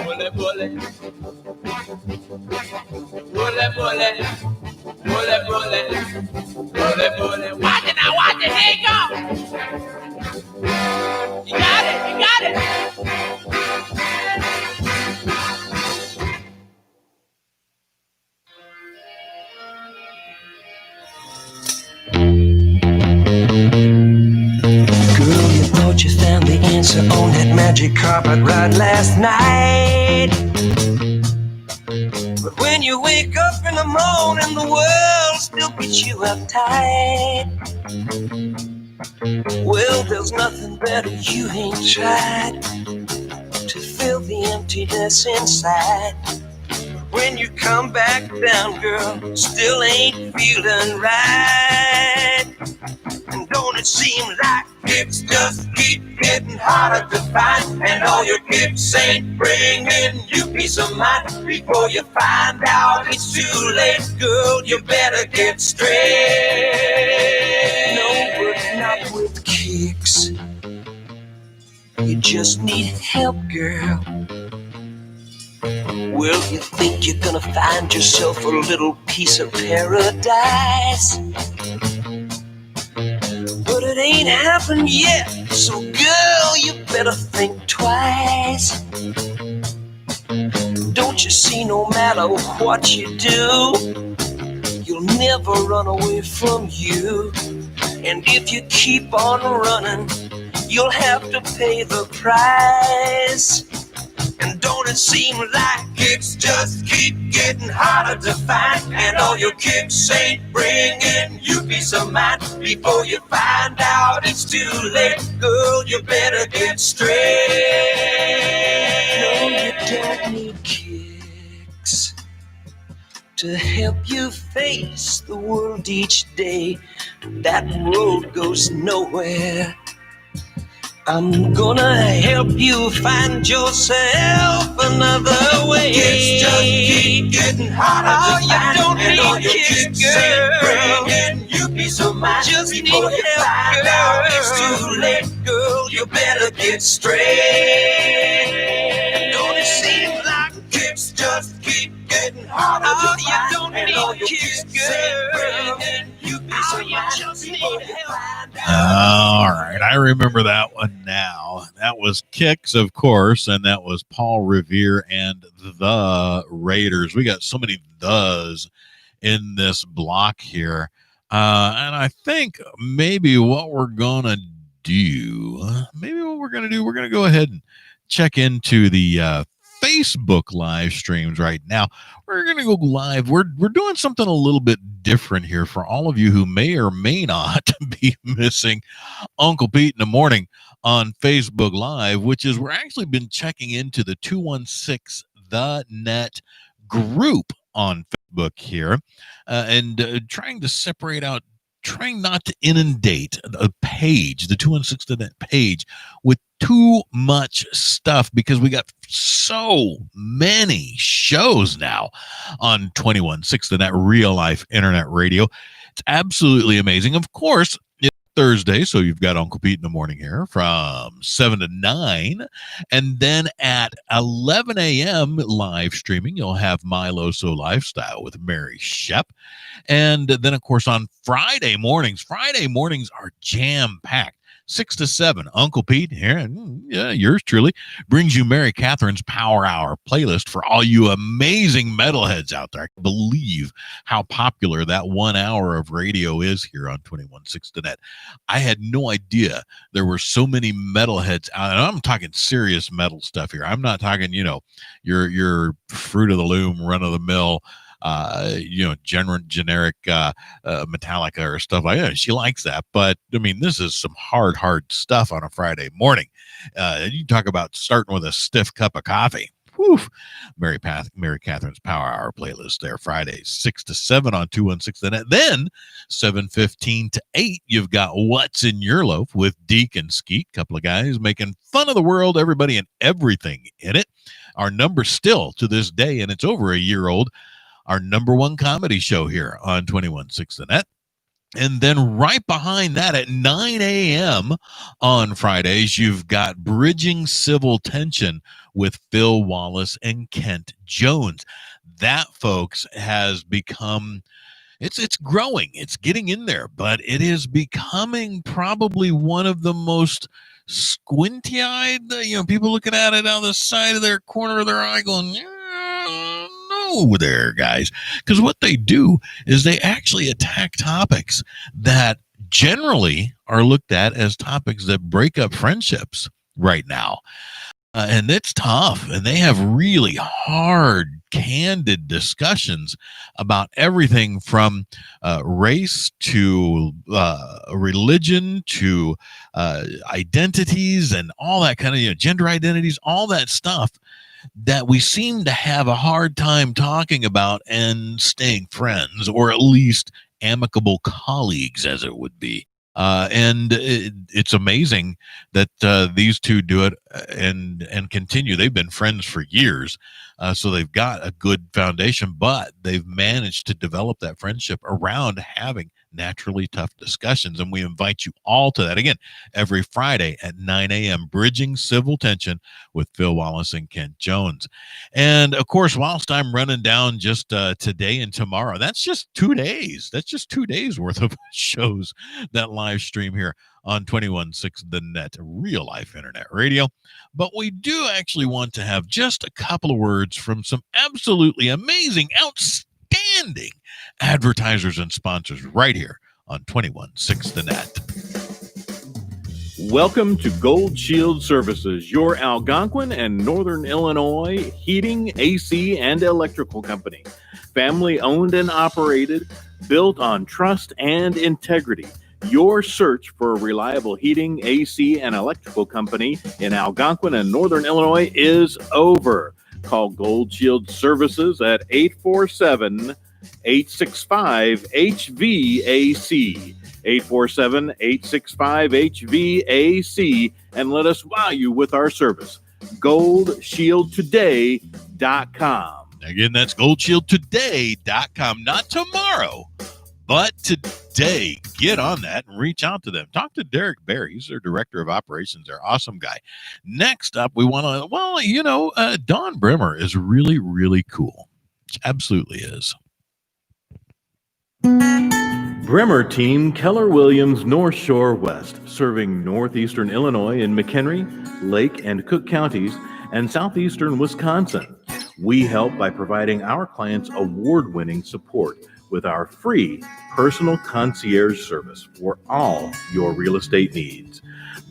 bully, bully, bully, bully, bully, bully, bully, bully. Watch it now, watch it, here you go. You got it, you got it. Girl, you thought you found the answer on that magic carpet ride last night. But when you wake up in the morning, the world still beats you uptight. Well, there's nothing better you ain't tried to fill the emptiness inside. When you come back down, girl, still ain't feeling right. And don't it seem like it's just keep getting harder to find? And all your kicks ain't bringing you peace of mind. Before you find out it's too late, girl, you better get straight. No, but not with kicks. You just need help, girl. Well, you think you're gonna find yourself a little piece of paradise, but it ain't happened yet. So girl, you better think twice. Don't you see, no matter what you do, you'll never run away from you. And if you keep on running, you'll have to pay the price. And don't it seem like kicks just keep getting harder to find? And all your kicks ain't bringing you peace of mind. Before you find out it's too late, girl, you better get straight. No, you don't need kicks to help you face the world each day. That road goes nowhere. I'm gonna help you find yourself another way. Kids just keep getting harder to find. Don't and all your kids, girl, bringing you peace of mind. Just before you find out it's too late, girl, you better get straight. Don't it seem like kids just keep getting harder to find? And all your kids, girl, bringing you peace of mind. All right, I remember that one now. That was Kicks, of course, and that was Paul Revere and the Raiders. We got so many thes in this block here. And I think maybe what we're going to do, we're going to go ahead and check into the Facebook live streams right now. We're going to go live. We're doing something a little bit different here for all of you who may or may not be missing Uncle Pete in the Morning on Facebook Live, which is we're actually been checking into the 216 The Net group on Facebook here and trying to separate out, trying not to inundate a page, the 216 The Net page, with too much stuff because we got so many shows now on 216 The Net real life internet radio. It's absolutely amazing. Of course, Thursday, so you've got Uncle Pete in the Morning here from 7 to 9. And then at 11 a.m. live streaming, you'll have Milo So Lifestyle with Mary Shep. And then, of course, on Friday mornings are jam-packed. 6 to 7, Uncle Pete here, yeah, yours truly, brings you Mary Catherine's Power Hour playlist for all you amazing metalheads out there. I can't believe how popular that 1 hour of radio is here on 216 The Net. I had no idea there were so many metalheads out, and I'm talking serious metal stuff here. I'm not talking, your Fruit of the Loom, run-of-the-mill, generic Metallica or stuff like that. She likes that, but I mean, this is some hard stuff on a Friday morning. You talk about starting with a stiff cup of coffee. Whew. Mary Catherine's Power Hour playlist there, Fridays 6 to 7 on 216 The Net. Then 7:15 to 8, you've got What's in Your Loaf with Deke and Skeet, couple of guys making fun of the world, everybody and everything in it. Our number still to this day, and it's over a year old, our number one comedy show here on 216 The Net. And then right behind that at 9 a.m. on Fridays, you've got Bridging Civil Tension with Phil Wallace and Kent Jones. That, folks, has become, it's growing. It's getting in there, but it is becoming probably one of the most squinty-eyed, people looking at it out the side of their corner of their eye going, no there, guys. Because what they do is they actually attack topics that generally are looked at as topics that break up friendships right now. And it's tough. And they have really hard, candid discussions about everything from race to religion to identities and all that kind of, gender identities, all that stuff that we seem to have a hard time talking about and staying friends, or at least amicable colleagues, as it would be. And it's amazing that these two do it and continue. They've been friends for years, so they've got a good foundation, but they've managed to develop that friendship around having naturally tough discussions. And we invite you all to that again every Friday at 9 a.m. Bridging Civil Tension with Phil Wallace and Kent Jones. And of course, whilst I'm running down just today and tomorrow, that's just 2 days. That's just 2 days worth of shows that live stream here on 216 The Net, real life internet radio. But we do actually want to have just a couple of words from some absolutely amazing, outstanding advertisers and sponsors right here on 216 The Net. Welcome to Gold Shield Services, your Algonquin and Northern Illinois heating, AC, and electrical company. Family owned and operated, built on trust and integrity. Your search for a reliable heating, AC, and electrical company in Algonquin and Northern Illinois is over. Call Gold Shield Services at 847-865-HVAC. 847-865-HVAC, and let us wow you with our service. GoldShieldToday.com. Again, that's GoldShieldToday.com. Not tomorrow, but today. Get on that and reach out to them. Talk to Derek Barry. He's their director of operations. They're awesome guy. Next up, we want to, Don Bremer is really, really cool. Absolutely is. Bremer Team, Keller Williams North Shore West, serving northeastern Illinois in McHenry, Lake, and Cook counties, and southeastern Wisconsin. We help by providing our clients award-winning support with our free personal concierge service for all your real estate needs.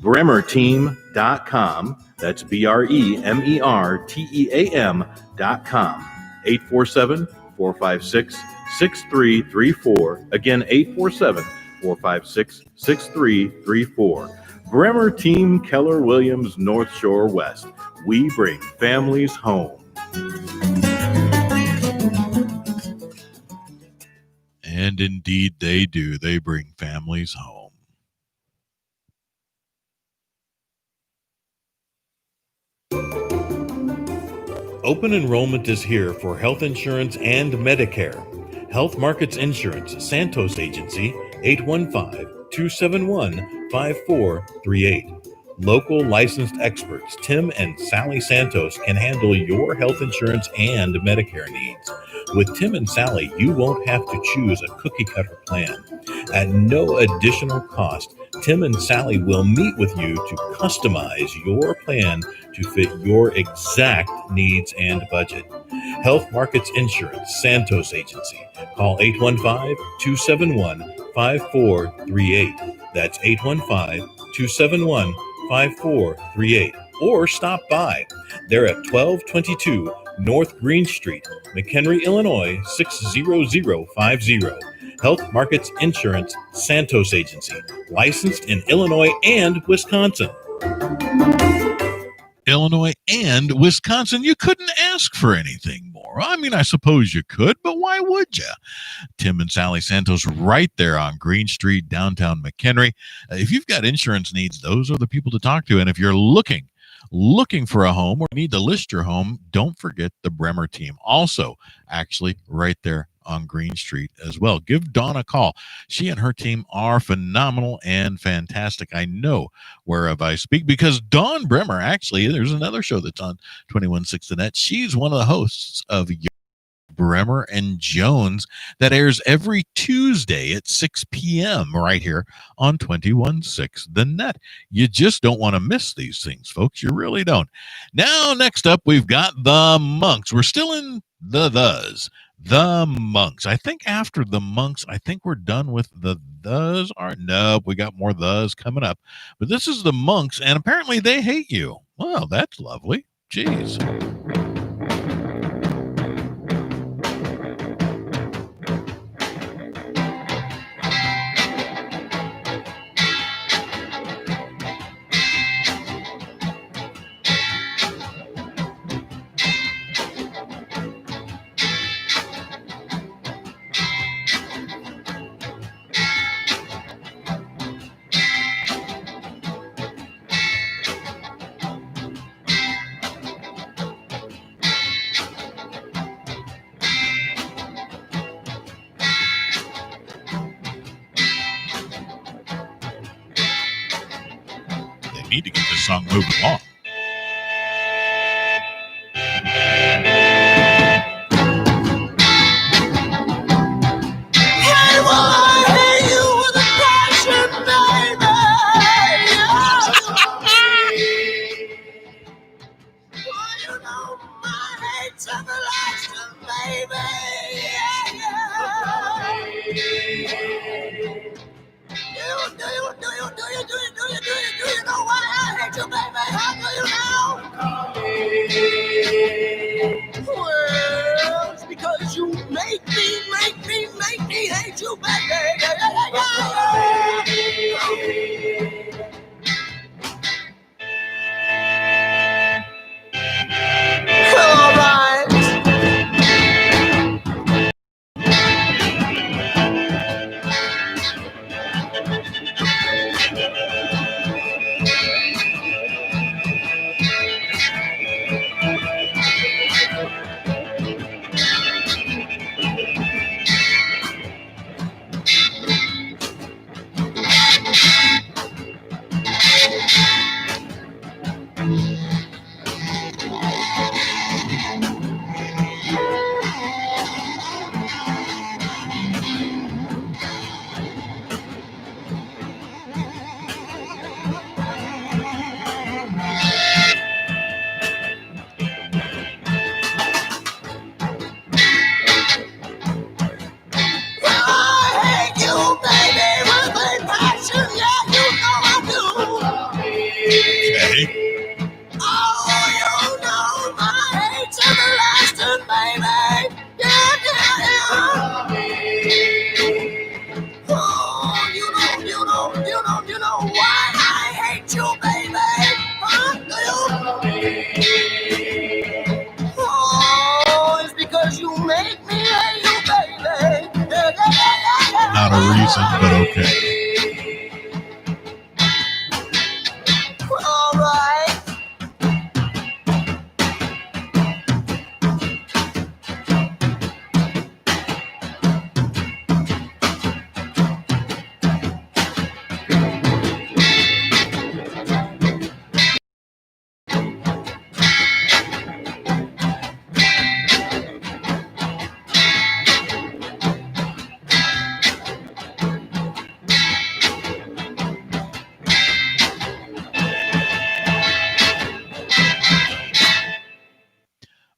BremerTeam.com. That's BremerTeam.com. 847-456-6334. Again, 847-456-6334. Bremer Team, Keller Williams North Shore West. We bring families home. And indeed they do. They bring families home. Open enrollment is here for health insurance and Medicare. Health Markets Insurance, Santos Agency, 815-271-5438. Local licensed experts Tim and Sally Santos can handle your health insurance and Medicare needs. With Tim and Sally, you won't have to choose a cookie cutter plan. At no additional cost, Tim and Sally will meet with you to customize your plan to fit your exact needs and budget. Health Markets Insurance, Santos Agency. Call 815-271-5438. That's 815-271-5438. Or stop by. They're at 1222 North Green Street, McHenry, Illinois, 60050. Health Markets Insurance, Santos Agency. Licensed in Illinois and Wisconsin. Illinois and Wisconsin. You couldn't ask for anything more. I mean, I suppose you could, but why would you? Tim and Sally Santos right there on Green Street, downtown McHenry. If you've got insurance needs, those are the people to talk to. And if you're looking for a home or need to list your home, don't forget the Bremer Team. Also, actually, right there on Green Street as well. Give Dawn a call. She and her team are phenomenal and fantastic. I know whereof I speak because Dawn Bremer, actually, there's another show that's on 216 The Net. She's one of the hosts of Bremer and Jones that airs every Tuesday at 6 p.m. right here on 216 The Net. You just don't want to miss these things, folks. You really don't. Now, next up, we've got the Monks. We're still in the Monks. I think after the Monks, I think we're done with the thes. No, we got more thes coming up. But this is the Monks, and apparently they hate you. Well, that's lovely. Jeez. Need to get this song moving along. Hey, well, I hate you with a passion, baby. Well, you know my hate's everlasting, baby. Do you know why I hate you, baby? How do you know? Well, it's because you make me hate you, baby. All right. without a reason, but okay. All right.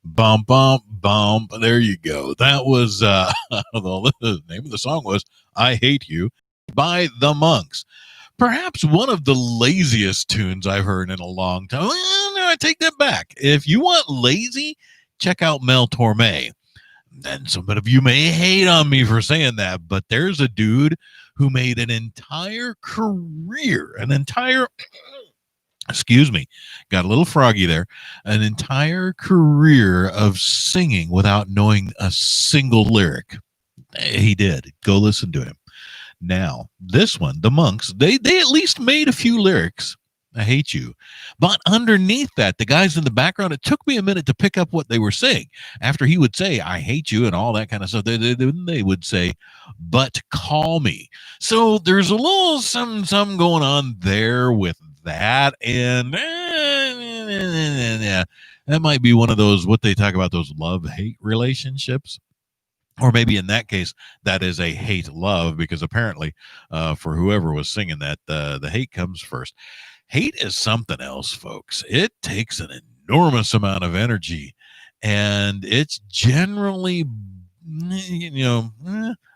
Bump, bump, bump. There you go. That was the name of the song was I Hate You by the Monks. Perhaps one of the laziest tunes I've heard in a long time. Well, no, I take that back. If you want lazy, check out Mel Torme. And some of you may hate on me for saying that, but there's a dude who made an entire career, excuse me, got a little froggy there, an entire career of singing without knowing a single lyric. He did. Go listen to him. Now, this one, the Monks, they at least made a few lyrics. I hate you. But underneath that, the guys in the background, it took me a minute to pick up what they were saying. After he would say, I hate you and all that kind of stuff, they would say, but call me. So there's a little some going on there with that. And yeah, that might be one of those, what they talk about, those love-hate relationships. Or maybe in that case, that is a hate love, because apparently for whoever was singing that, the hate comes first. Hate is something else, folks. It takes an enormous amount of energy, and it's generally,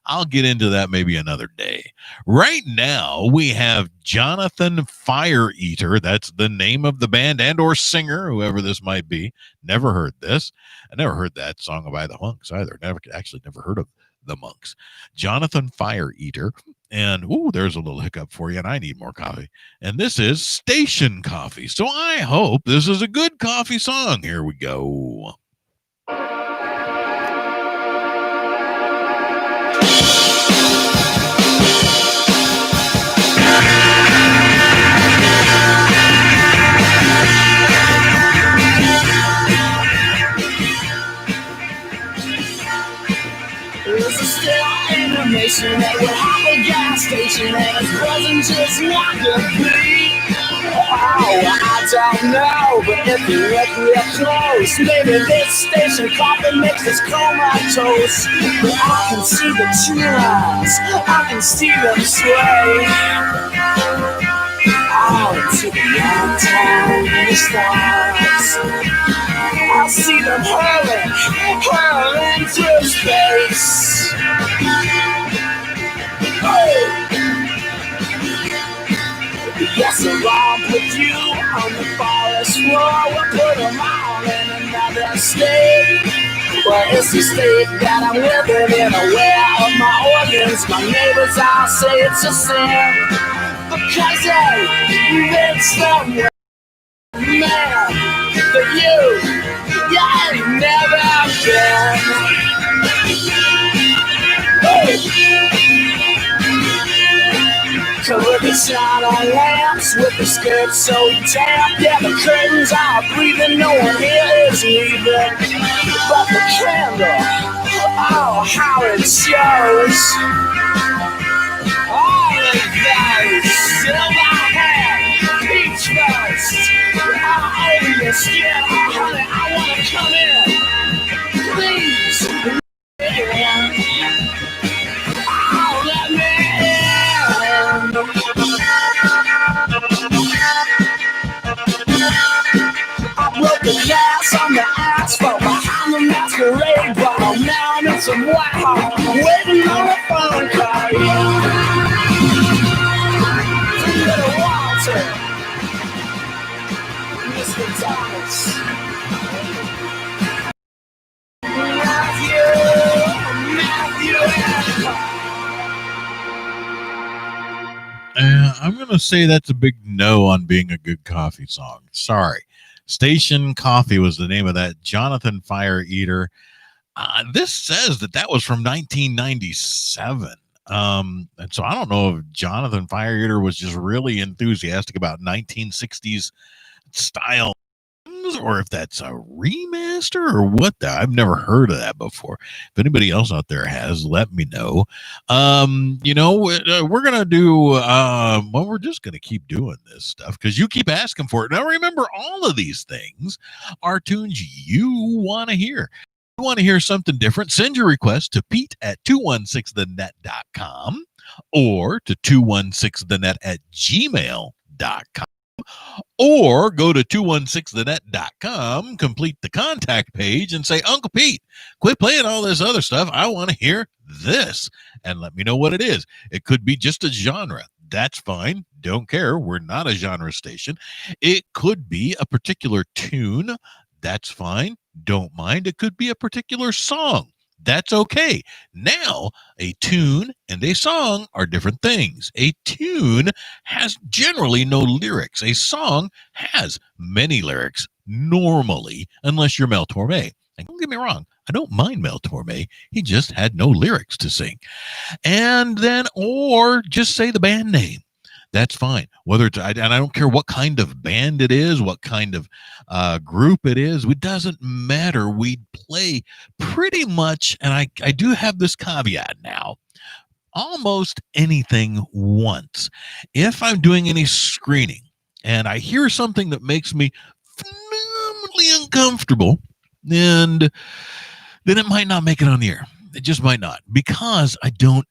I'll get into that maybe another day. Right now, we have Jonathan Fire Eater. That's the name of the band and or singer, whoever this might be. Never heard this. I never heard that song by the Monks either. Never heard of the Monks. Jonathan Fire Eater. And, there's a little hiccup for you, and I need more coffee. And this is Station Coffee. So I hope this is a good coffee song. Here we go. There's a still animation that would have a gas station and it's wasn't just not to be. Oh, I don't know, but if you look real close, maybe this station coffee makes us comatose. But I can see the tree lines, I can see them sway. Out into the downtown in the stars, I see them hurling through space. Oh. Yes, along with you on the forest floor, we'll put them all in another state. Well, it's the state that I'm living in, aware of my organs. My neighbors all say it's a sin, because they live somewhere, man, but you ain't never been. Caribbean shine on lamps with the skirts so damp. Yeah, the curtains are breathing, no one here is leaving. But the candle, oh, how it shows. All of those silver hair, peach fuzz, all over your skin. Oh, honey, I wanna come in. Please, oh, let me I broke the glass on the asphalt behind the masquerade ball. Now I'm in some Whitehall, waiting on a phone call. Little Walter, Mr. Thomas, Matthew, I'm going to say that's a big no on being a good coffee song. Sorry. Station Coffee was the name of that. Jonathan Fire Eater. This says that was from 1997. And so I don't know if Jonathan Fireeater was just really enthusiastic about 1960s style, or if that's a remaster or what. I've never heard of that before. If anybody else out there has, let me know. We're gonna do we're just gonna keep doing this stuff because you keep asking for it. Now remember, all of these things are tunes you want to hear. You want to hear something different, send your request to Pete at 216thenet.com or to 216thenet@gmail.com. Or go to 216thenet.com, complete the contact page, and say, Uncle Pete, quit playing all this other stuff. I want to hear this. And let me know what it is. It could be just a genre. That's fine. Don't care. We're not a genre station. It could be a particular tune. That's fine. Don't mind. It could be a particular song. That's okay. Now, a tune and a song are different things. A tune has generally no lyrics. A song has many lyrics, normally, unless you're Mel Torme. And don't get me wrong, I don't mind Mel Torme. He just had no lyrics to sing. And then, or just say the band name. That's fine. Whether it's, and I don't care what kind of band it is, what kind of group it is, it doesn't matter. We play pretty much, and I do have this caveat now, almost anything once. If I'm doing any screening and I hear something that makes me phenomenally uncomfortable, and then it might not make it on the air. It just might not, because I do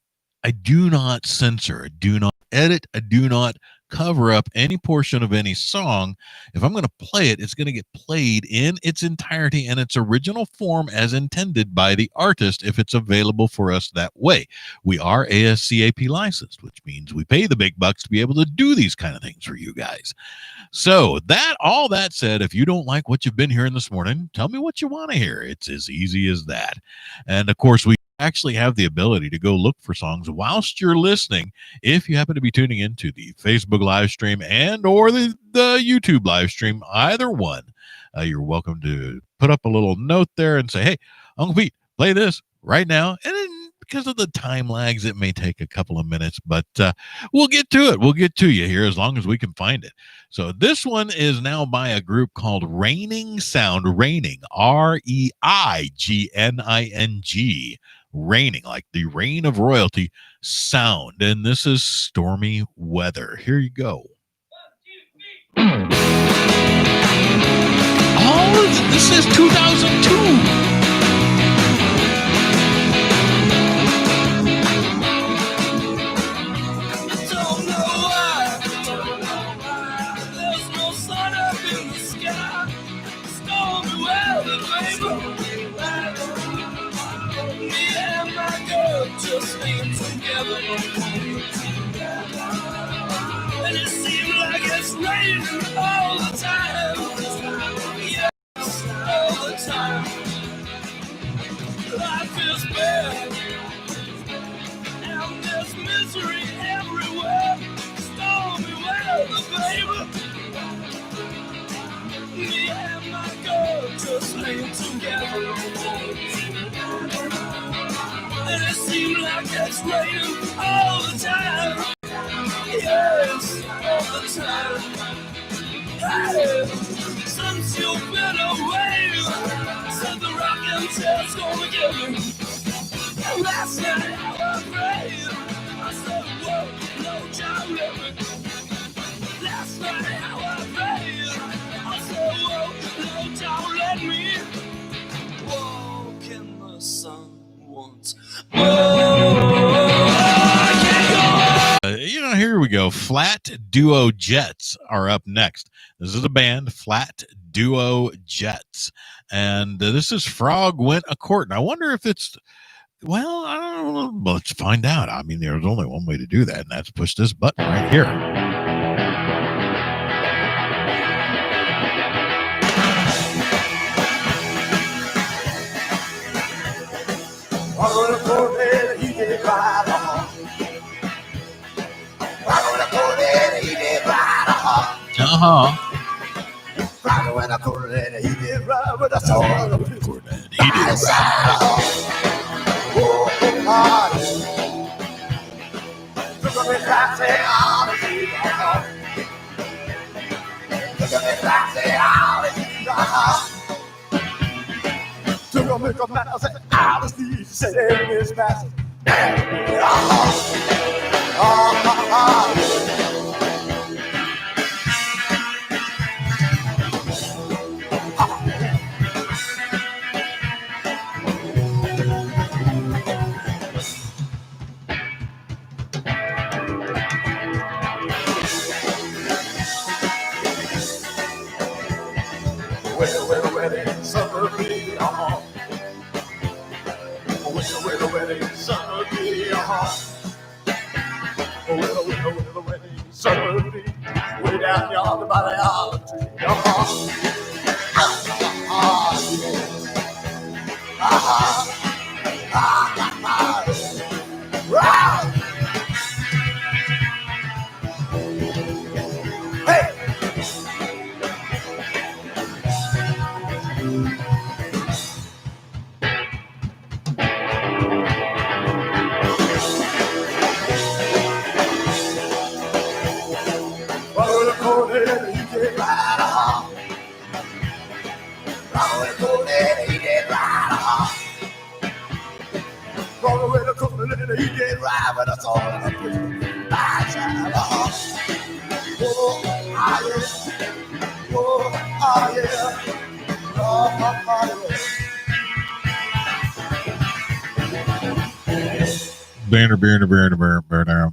not censor, I do not edit, I do not cover up any portion of any song. If I'm going to play it, it's going to get played in its entirety in its original form as intended by the artist if it's available for us that way. We are ASCAP licensed, which means we pay the big bucks to be able to do these kind of things for you guys. So all that said, if you don't like what you've been hearing this morning, tell me what you want to hear. It's as easy as that. And of course, we actually have the ability to go look for songs whilst you're listening. If you happen to be tuning into the Facebook live stream and or the YouTube live stream, either one, you're welcome to put up a little note there and say, hey, Uncle Pete, play this right now. And then because of the time lags, it may take a couple of minutes, but we'll get to it. We'll get to you here as long as we can find it. So this one is now by a group called Raining Sound. Raining, REIGNING. Raining, like the rain of royalty sound. And this is Stormy Weather. Here you go. Oh, this is 2002. Just being together, and it seems like it's raining all the time. Yes, all the time. Life is bad, and there's misery everywhere. Stormy weather, baby. Me and my girl just laying together. And it seems like it's raining all the time. Yes, all the time. Hey, since you've been away, said the rockin' chair's gonna get me. Last night I was afraid. I said, whoa, no child let me. Last night I was afraid. I said, whoa, no child let me. Walk in the sun once. Here we go. Flat Duo Jets are up next. This is a band, Flat Duo Jets. And this is Frog Went a Courtin'. I wonder if it's, well, I don't know. Let's find out. I mean, there's only one way to do that, and that's push this button right here. When I call it, he did right with a song. Way down yonder by the olive tree.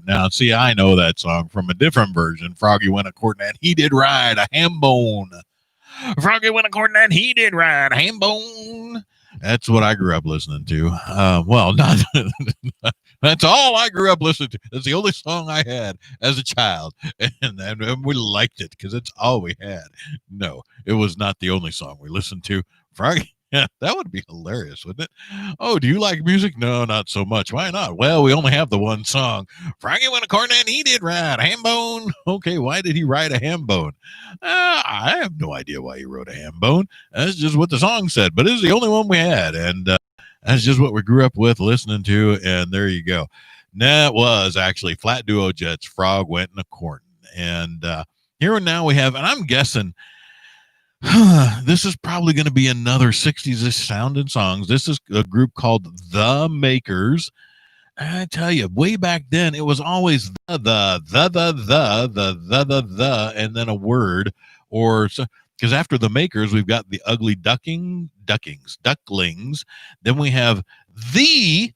Now, see, I know that song from a different version. Froggy went according that he did ride a ham bone. Froggy went according that he did ride a ham bone. That's what I grew up listening to. Well, not that's all I grew up listening to. That's the only song I had as a child, and we liked it because it's all we had. No, it was not the only song we listened to. Froggy. Yeah, that would be hilarious, wouldn't it? Oh, do you like music? No, not so much. Why not? Well, we only have the one song. Froggy went a cornet, he did ride a ham bone. Okay, why did he ride a ham bone? I have no idea why he wrote a ham bone. That's just what the song said, but it was the only one we had, and that's just what we grew up with listening to, and there you go. That was actually Flat Duo Jets, Frog Went in a Corn. And here and now we have, and I'm guessing, this is probably going to be another 60s-ish sounding songs. This is a group called The Makers. I tell you, way back then, it was always the, and then a word, or so, because after The Makers, we've got the Ugly Ducklings. Then we have the,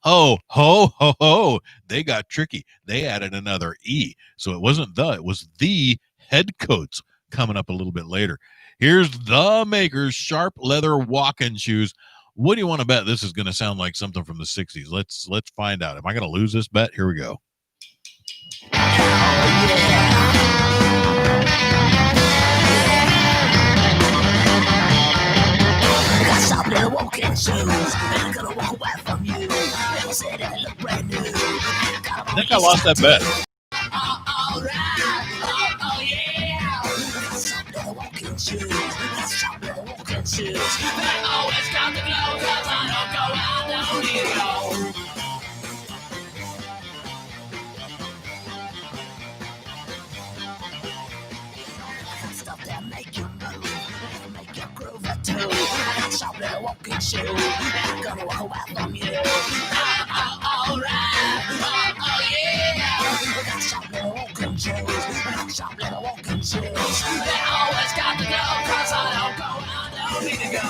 they got tricky. They added another E. So it wasn't it was the Headcoats coming up a little bit later. Here's The Makers, Sharp Leather Walking Shoes. What do you want to bet this is going to sound like something from the 60s? Let's find out. Am I going to lose this bet? Here we go. Sharp leather walking shoes, I'm gonna walk away from you. They said they look brand new. I think I lost that bet. All right, oh yeah. Sharp leather walking shoes, sharp leather walking shoes. They always got the glow, 'cause I don't go out, don't need to go. Stuff that make you move, make you groove a too. Sharp leather walking shoes, I'm gonna walk away from you. All right, oh yeah. Sharp leather walking shoes, sharp leather walking shoes. They always got to go, 'cause I don't go out, don't need to go.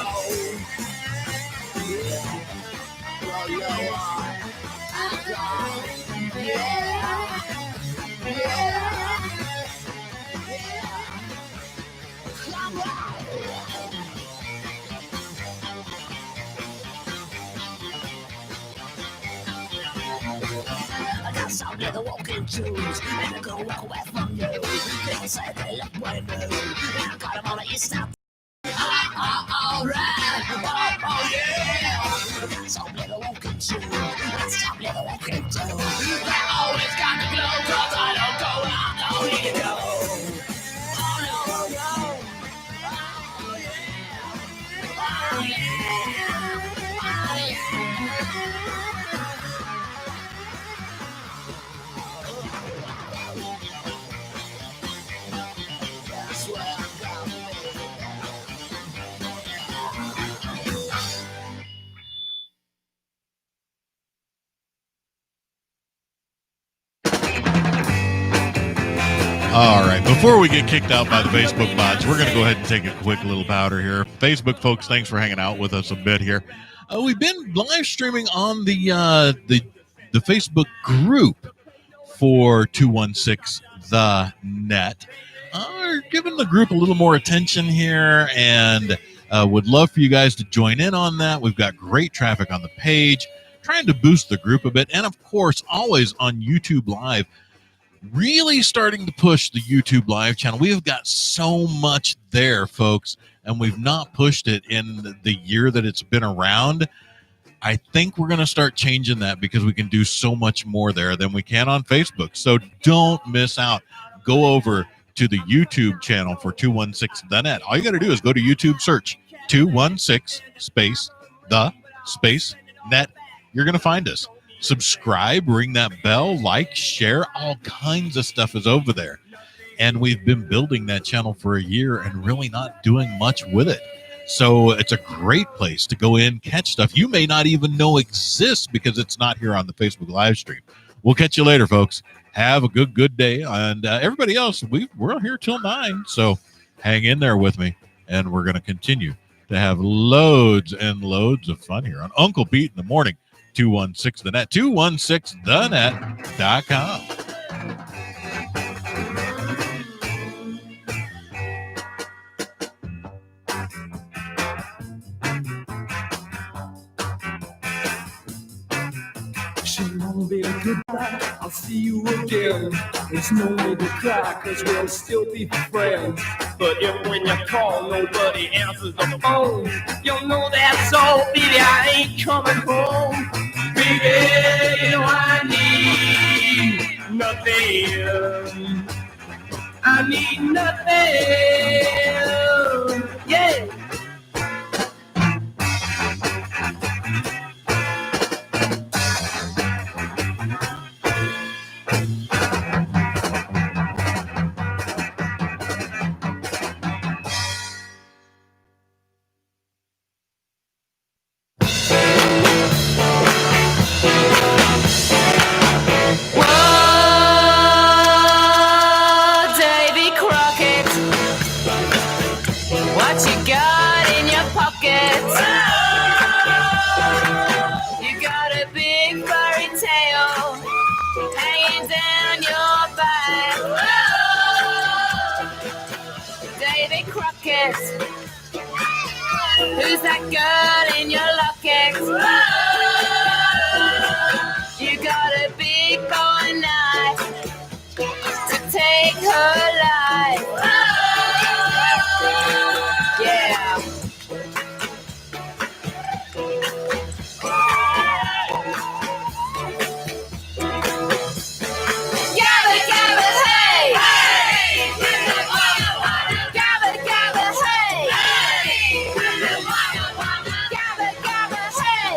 I got some leather walking shoes, and I'm gonna walk away from you. They say they look brand new, and I got them on the east side. All right, oh yeah. I got some leather walking shoes, some leather walking shoes. They always got the glow, 'cause I don't go out, don't need to go. Oh no, no. Oh yeah. Oh yeah. Oh yeah. All right, before we get kicked out by the Facebook bots, we're going to go ahead and take a quick little powder here. Facebook folks, thanks for hanging out with us a bit here. We've been live streaming on the Facebook group for 216 The Net. We're giving the group a little more attention here, and would love for you guys to join in on that. We've got great traffic on the page, trying to boost the group a bit, and of course, always on YouTube Live. Really starting to push the YouTube Live channel. We have got so much there, folks, and we've not pushed it in the year that it's been around. I think we're going to start changing that because we can do so much more there than we can on Facebook. So don't miss out. Go over to the YouTube channel for 216 The Net. All you got to do is go to YouTube, search 216 space the space net. You're going to find us. Subscribe, ring that bell, like, share, all kinds of stuff is over there. And we've been building that channel for a year and really not doing much with it. So it's a great place to go in, catch stuff you may not even know exists because it's not here on the Facebook live stream. We'll catch you later, folks. Have a good day. And everybody else, we're here till 9. So hang in there with me. And we're going to continue to have loads and loads of fun here on Uncle Pete in the Morning. 216 The Net, 216thenet.com. So long, baby, goodbye. I'll see you again. There's no need to cry, cause we'll still be friends. But if when you call, nobody answers the phone, you'll know that's all, baby, I ain't coming home. Baby, you know I need nothing. I need nothing. Yeah. Who's that girl in your locket? You got a big boy knife to take her life. Yeah. Gabba, gabba, hey! Gabba, gabba, hey! Gabba, gabba, hey!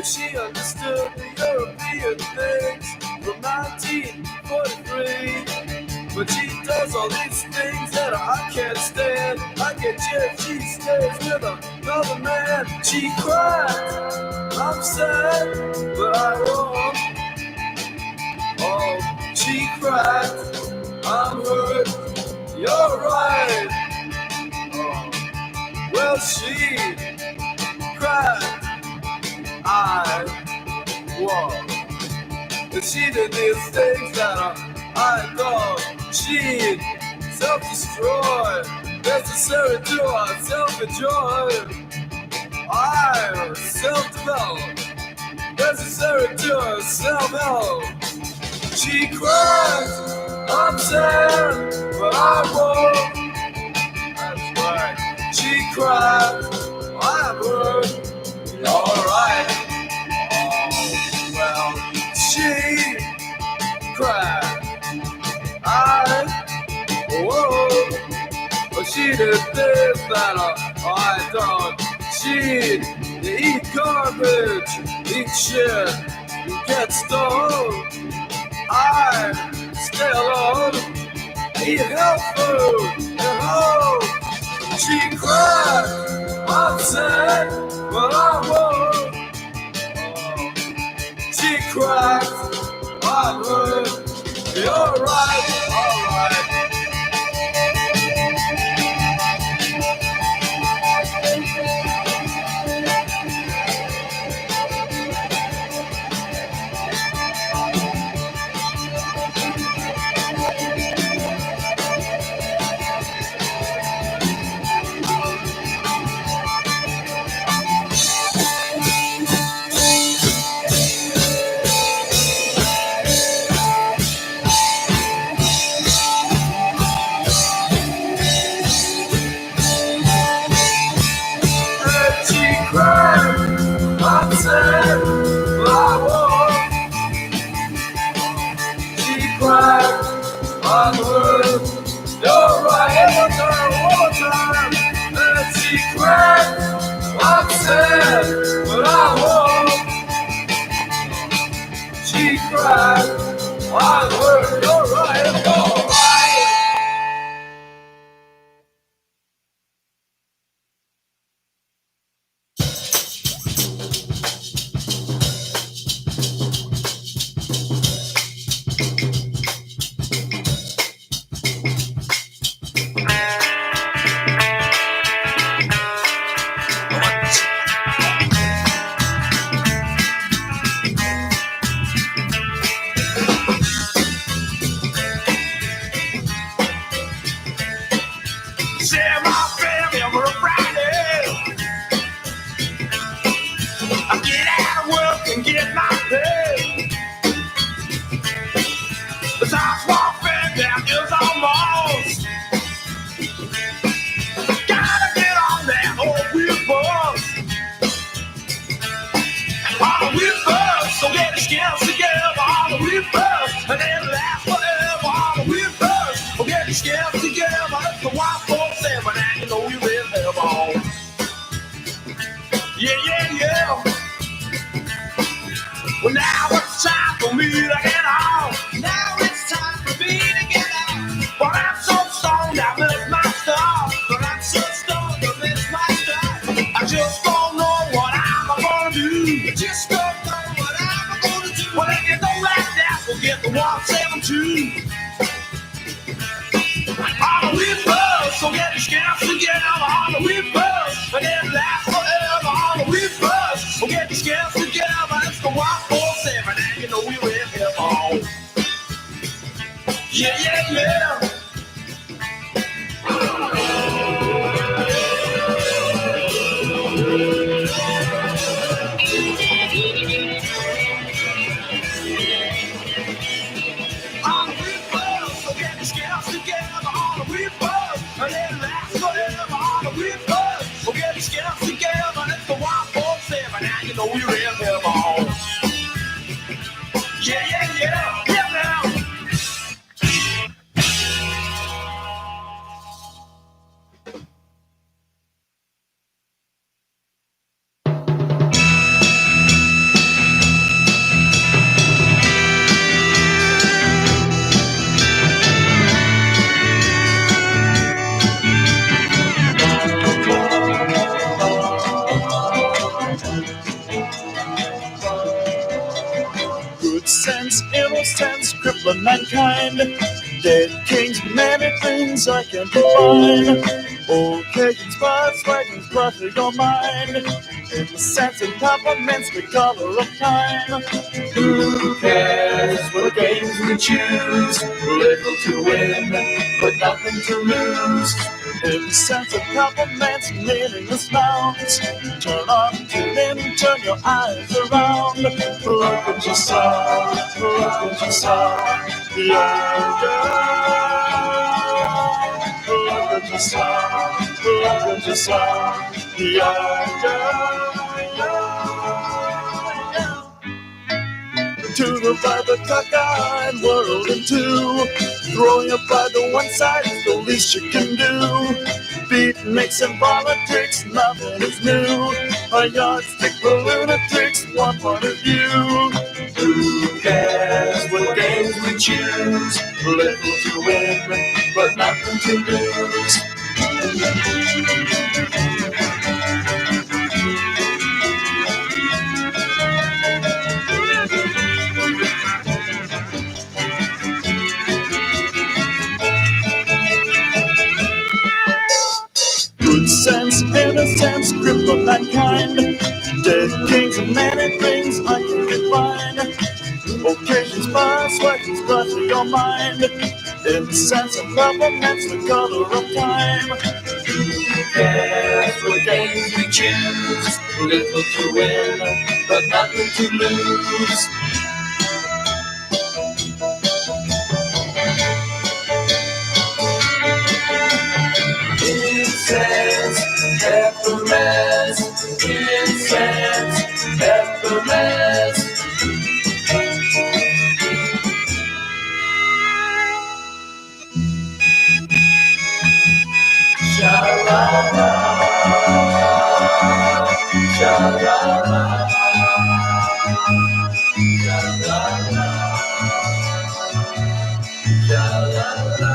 If she understood the European things from 1943. But she does all these things that I can't stand. I get jet, she stays with another man. She cried, I'm sad, but I won't. Oh, she cried, I'm hurt, you're right. Oh, well, she cried, I won't. And she did these things that I thought she'd self-destroy, necessary to our self-enjoy. I self-develop, necessary to our self-help. She cries, I'm sad, but I won't. That's right. She cries, I'm hurt, alright. Oh, well, she cried, whoa, but she did this that I thought she'd eat garbage, eat shit, get stoned. I stay alone, eat health food, and home. She cried, I'm sad, but I won't. She cried, I'm hurt, you're right, alright. I'm sad, but I won't. She cried, I'm hurt, you're right. One more time. And she cried, I'm sad, but I won't. She cried, I'm hurt, you're right. All right. Well, now it's time for me to get on. Now it's time for me to get on. But I'm so stoned, I miss my stuff. But I'm so stoned, I miss my stuff. I just don't know what I'm gonna do. I just don't know what I'm gonna do. Well, if you don't like that, we'll get the 172. On the whippers, so get the scams together. On the whippers, and it lasts forever. On the whippers, so get the scams together. It's the 147, and you know we're in here all. Yeah, yeah, yeah. On the whippers, so get the scams together. On the whippers, and it lasts forever. On the whippers, so get the scams together. It's the 147, and you know we're in here all. Yeah, yeah, yeah, yeah, now. crippling mankind. Dead kings, many things I can define. Okay, spots, wagons, clutter your mind. In the sense and compliments, the color of time. Who cares what games we choose? Little to win, but nothing to lose. In the sense of compliments, meaningless nouns. Turn on, tune in, turn your eyes around. Look what you saw, look what you saw. Yeah, yeah. Look what you saw, look what you saw. Yeah, yeah. To divide the cockeyed world in two. Throwing your pride to one side is the least you can do. Beatniks and politics, nothing is new. A yardstick for lunatics, one point of view. Who cares what games we choose? Little to win, but nothing to lose. Good sense, innocence, grip of mankind. Dead kings and many things I can define. Occasions pass, sweatings clutter your mind. In the sense of governments, the color of time. Who cares what games we choose? Little to win, but nothing to lose. Incense, peppermint, incense, peppermint. Sha-la-la, sha-la-la, sha-la-la, sha-la-la.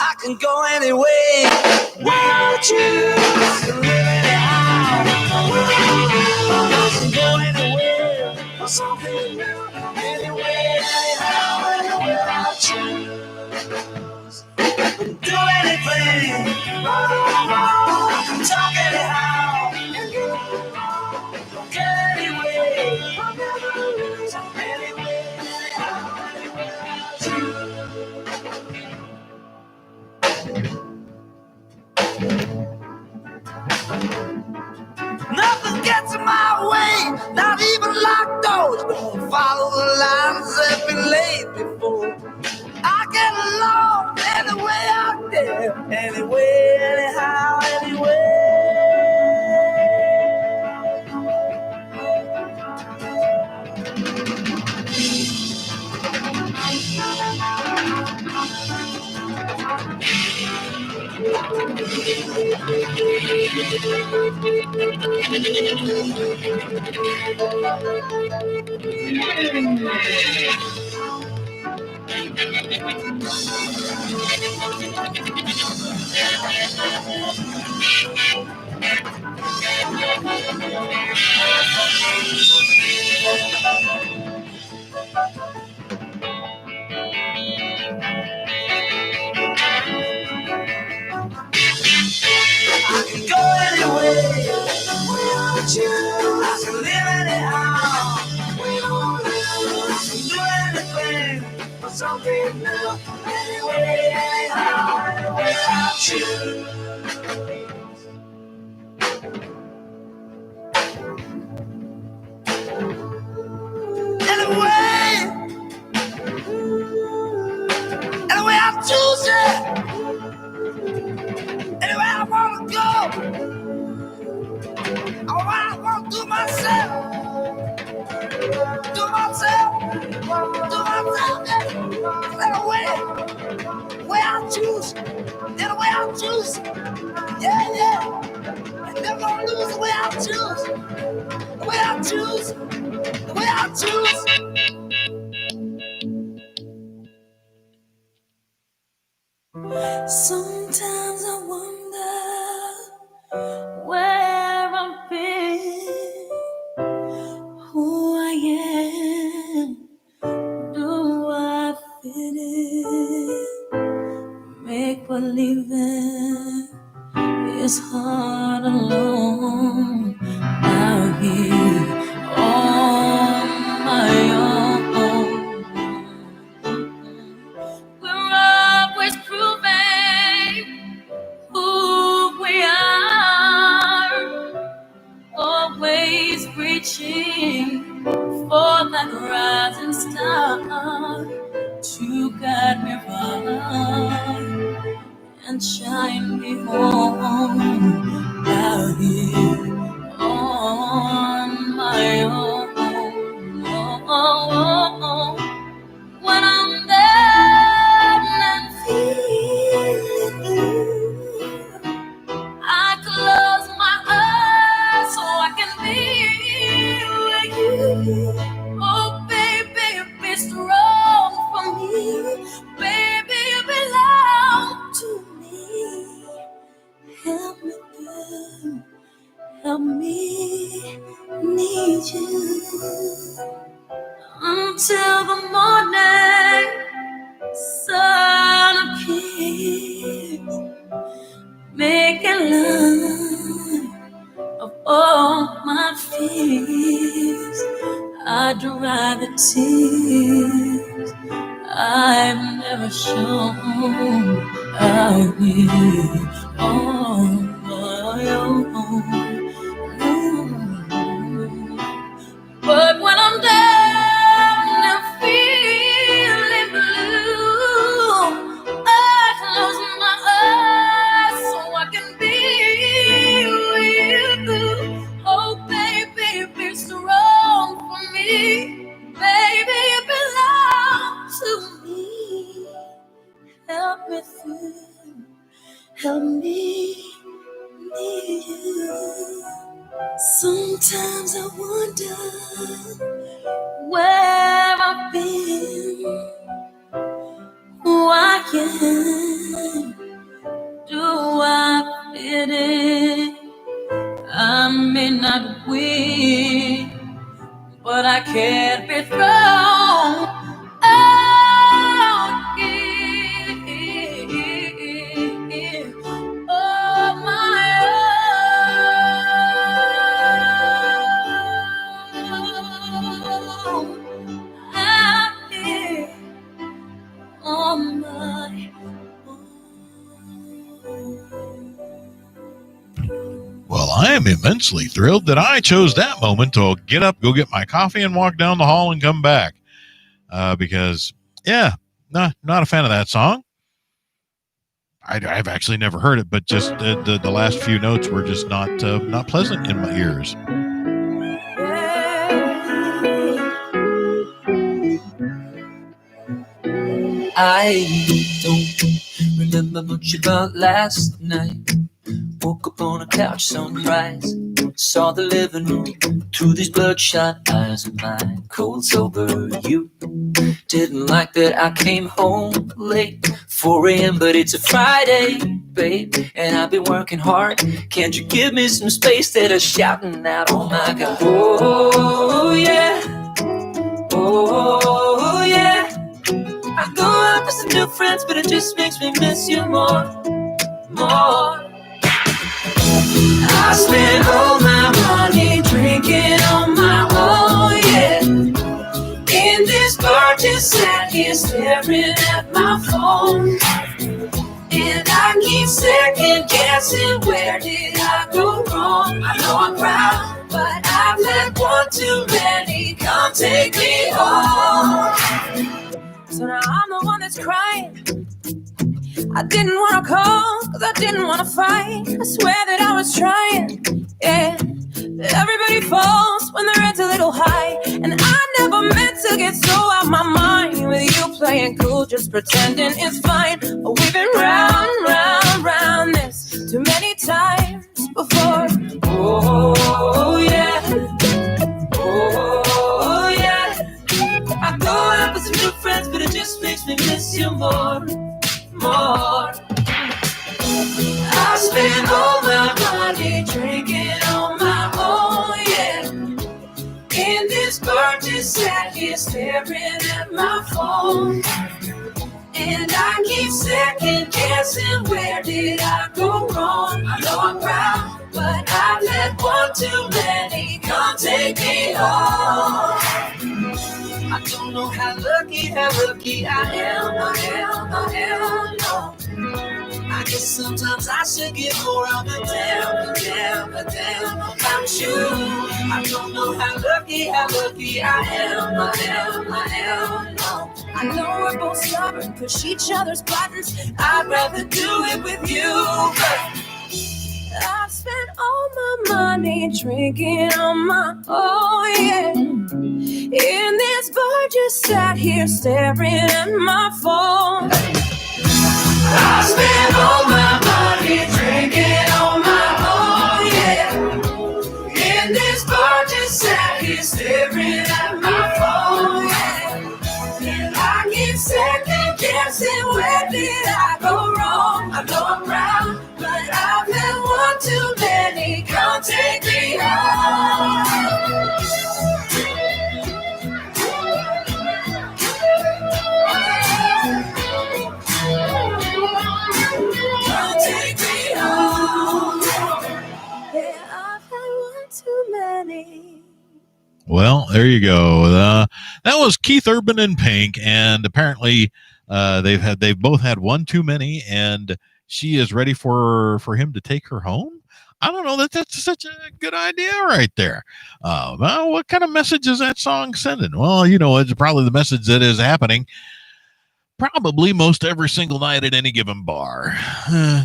I can go anyway without you. I can live anyhow. I can go anywhere for something new. Anyway, anyhow, anywhere without you. Do anything. I can talk anyhow. Anyway, I'll never lose. Anyway, anyhow, anywhere without you. Nothing gets in my way, not even locked doors. Don't follow the lines that been laid before. I get along anyway out there, anyway, anyhow, anyway. I can go anywhere without you. I can live anyhow. We don't live. I can do anything for something new. Anyway, anyhow, anywhere without you. Anyway, anyway, I choose it. Anyway, I wanna go. I wanna do myself. Do myself. Do myself. Anyway, where I choose. Anyway, I choose. Sometimes I wonder where I've been, who I am, do I fit in? Make believing it's hard alone out here on my own. We're always proving who we are, always reaching for that rising star to guide me far and shine me home out here on my own. When I'm down and feeling blue, I close my eyes so I can be with you. Oh, baby, be strong for me. Baby, you belong to me. Help me through. Help me need you until the morning sun appears, making love of all my fears. I dry the tears I've never shown out here on my own. But when I'm down and feeling blue, I close my eyes so I can be with you. Oh, baby, be strong for me. Baby, you belong to me. Help me through. Help me need you. Sometimes I wonder where I've been, who I am, do I fit in? I may not win, but I can't be thrown out here. Oh, my own. Out here on my Well, I am immensely thrilled that I chose that moment to get up, go get my coffee, and walk down the hall and come back. Because, yeah, not a fan of that song. I've actually never heard it, but just the last few notes were just not pleasant in my ears. I don't remember much about last night. Woke up on a couch, sunrise. Saw the living room through these bloodshot eyes of mine. Cold sober, you didn't like that I came home late, 4 a.m., but it's a Friday, babe, and I've been working hard. Can't you give me some space? That are shouting out, oh my God. Oh yeah, oh yeah. I go out with some new friends, but it just makes me miss you more. I spent all my money drinking on my own, yeah. In this bar, just sat here staring at my phone. And I keep second guessing, where did I go wrong? I know I'm proud, but I've had one too many. Come take me home. So now I'm the one that's crying. I didn't want to call, cause I didn't want to fight. I swear that I was trying, yeah. Everybody falls when their head's a little high. And I never meant to get so out my mind. With you playing cool, just pretending it's fine. But we've been round this too many times before. Oh yeah, oh yeah. I go out with some new friends, but it just makes me miss you more. staring at my phone. And I keep second guessing, where did I go wrong? I know I'm proud, but I've had one too many. Come take me home. I don't know how lucky I am, no. I guess sometimes I should get more of a damn about you. I don't know how lucky I am, no. I know we're both stubborn, push each other's buttons. I'd rather do it with you, but I've spent all my money drinking on my own, yeah. In this bar, just sat here staring at my phone. I spent all my money drinking on my own, yeah. In this bar, just sat here staring at my phone, yeah. And I keep second guessing, where did I go wrong? I know I'm proud, but I've had one too many. Come take me home. Well, there you go. That was Keith Urban and Pink, and apparently they've both had one too many, and she is ready for him to take her home. I don't know, that's such a good idea right there. Well, what kind of message is that song sending? Well, it's probably the message that is happening probably most every single night at any given bar.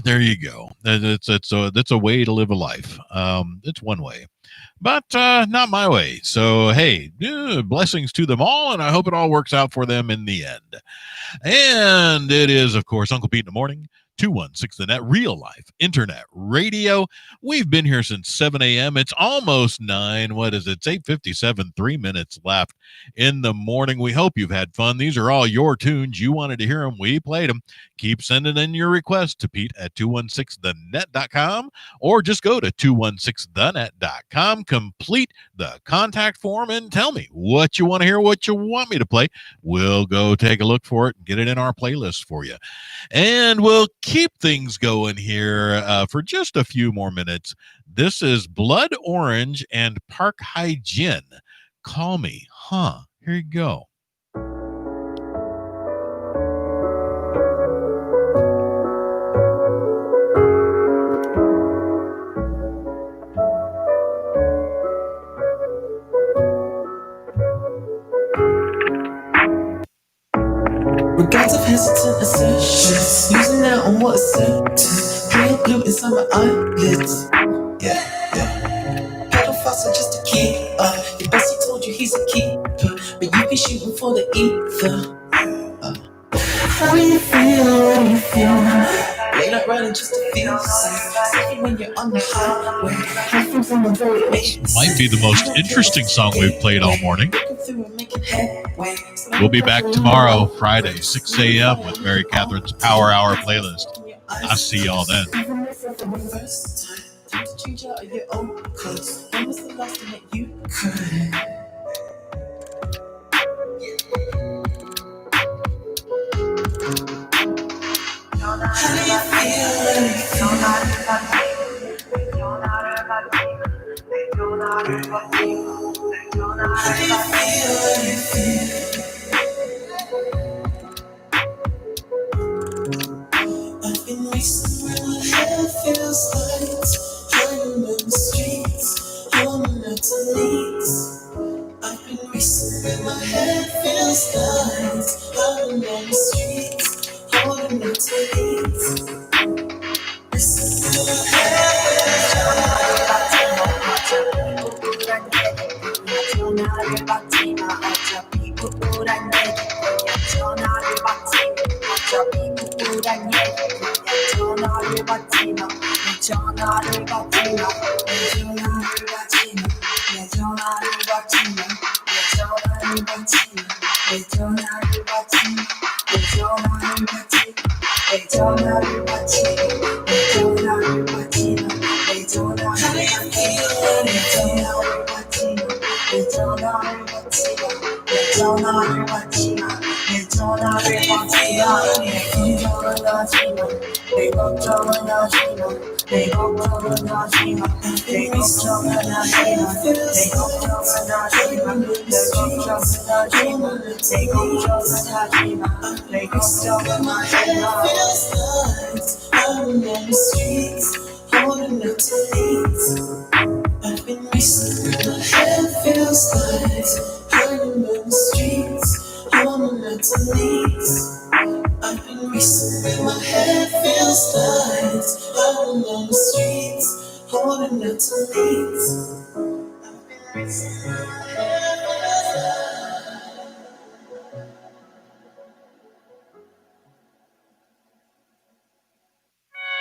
There you go. That's a way to live a life. It's one way, but not my way. So, hey, blessings to them all, and I hope it all works out for them in the end. And it is, of course, Uncle Pete in the Morning, 216 The Net, real life internet radio. We've been here since 7 a.m. It's almost 9. What is it? It's 8:57, 3 minutes left in the morning. We hope you've had fun. These are all your tunes. You wanted to hear them. We played them. Keep sending in your requests to Pete at 216thenet.com, or just go to 216thenet.com, complete the contact form, and tell me what you want to hear, what you want me to play. We'll go take a look for it and get it in our playlist for you. And we'll keep things going here for just a few more minutes. This is Blood Orange and Park Hygiene. Call Me, huh? Here you go. Regards of hesitant assertions, losing out on what is certain. Pale blue inside my eyelids. Yeah. Pedophiles are just a keep up. Your bestie told you he's a keeper, but you be shooting for the ether. How do you feel? Late night running just to feel safe. Especially when you're on the highway. Might be the most interesting song we've played all morning. We'll be back tomorrow, Friday, 6 a.m. with Mary Catherine's Power Hour playlist. I'll see y'all then. Time to change out of your own clothes. When was the last time that you cried? How do you feel? I've been racing where my head feels light. Hiding in the streets, holding out to leads. I've been racing where my head feels light. Hiding in the streets, holding out to leads. Racing where my head feels I've been racing, my head feels light. Running on the streets, on the nights and leaves. I've been racing, my head feels light. Running on the streets, holding out to leads. I've been racing, my head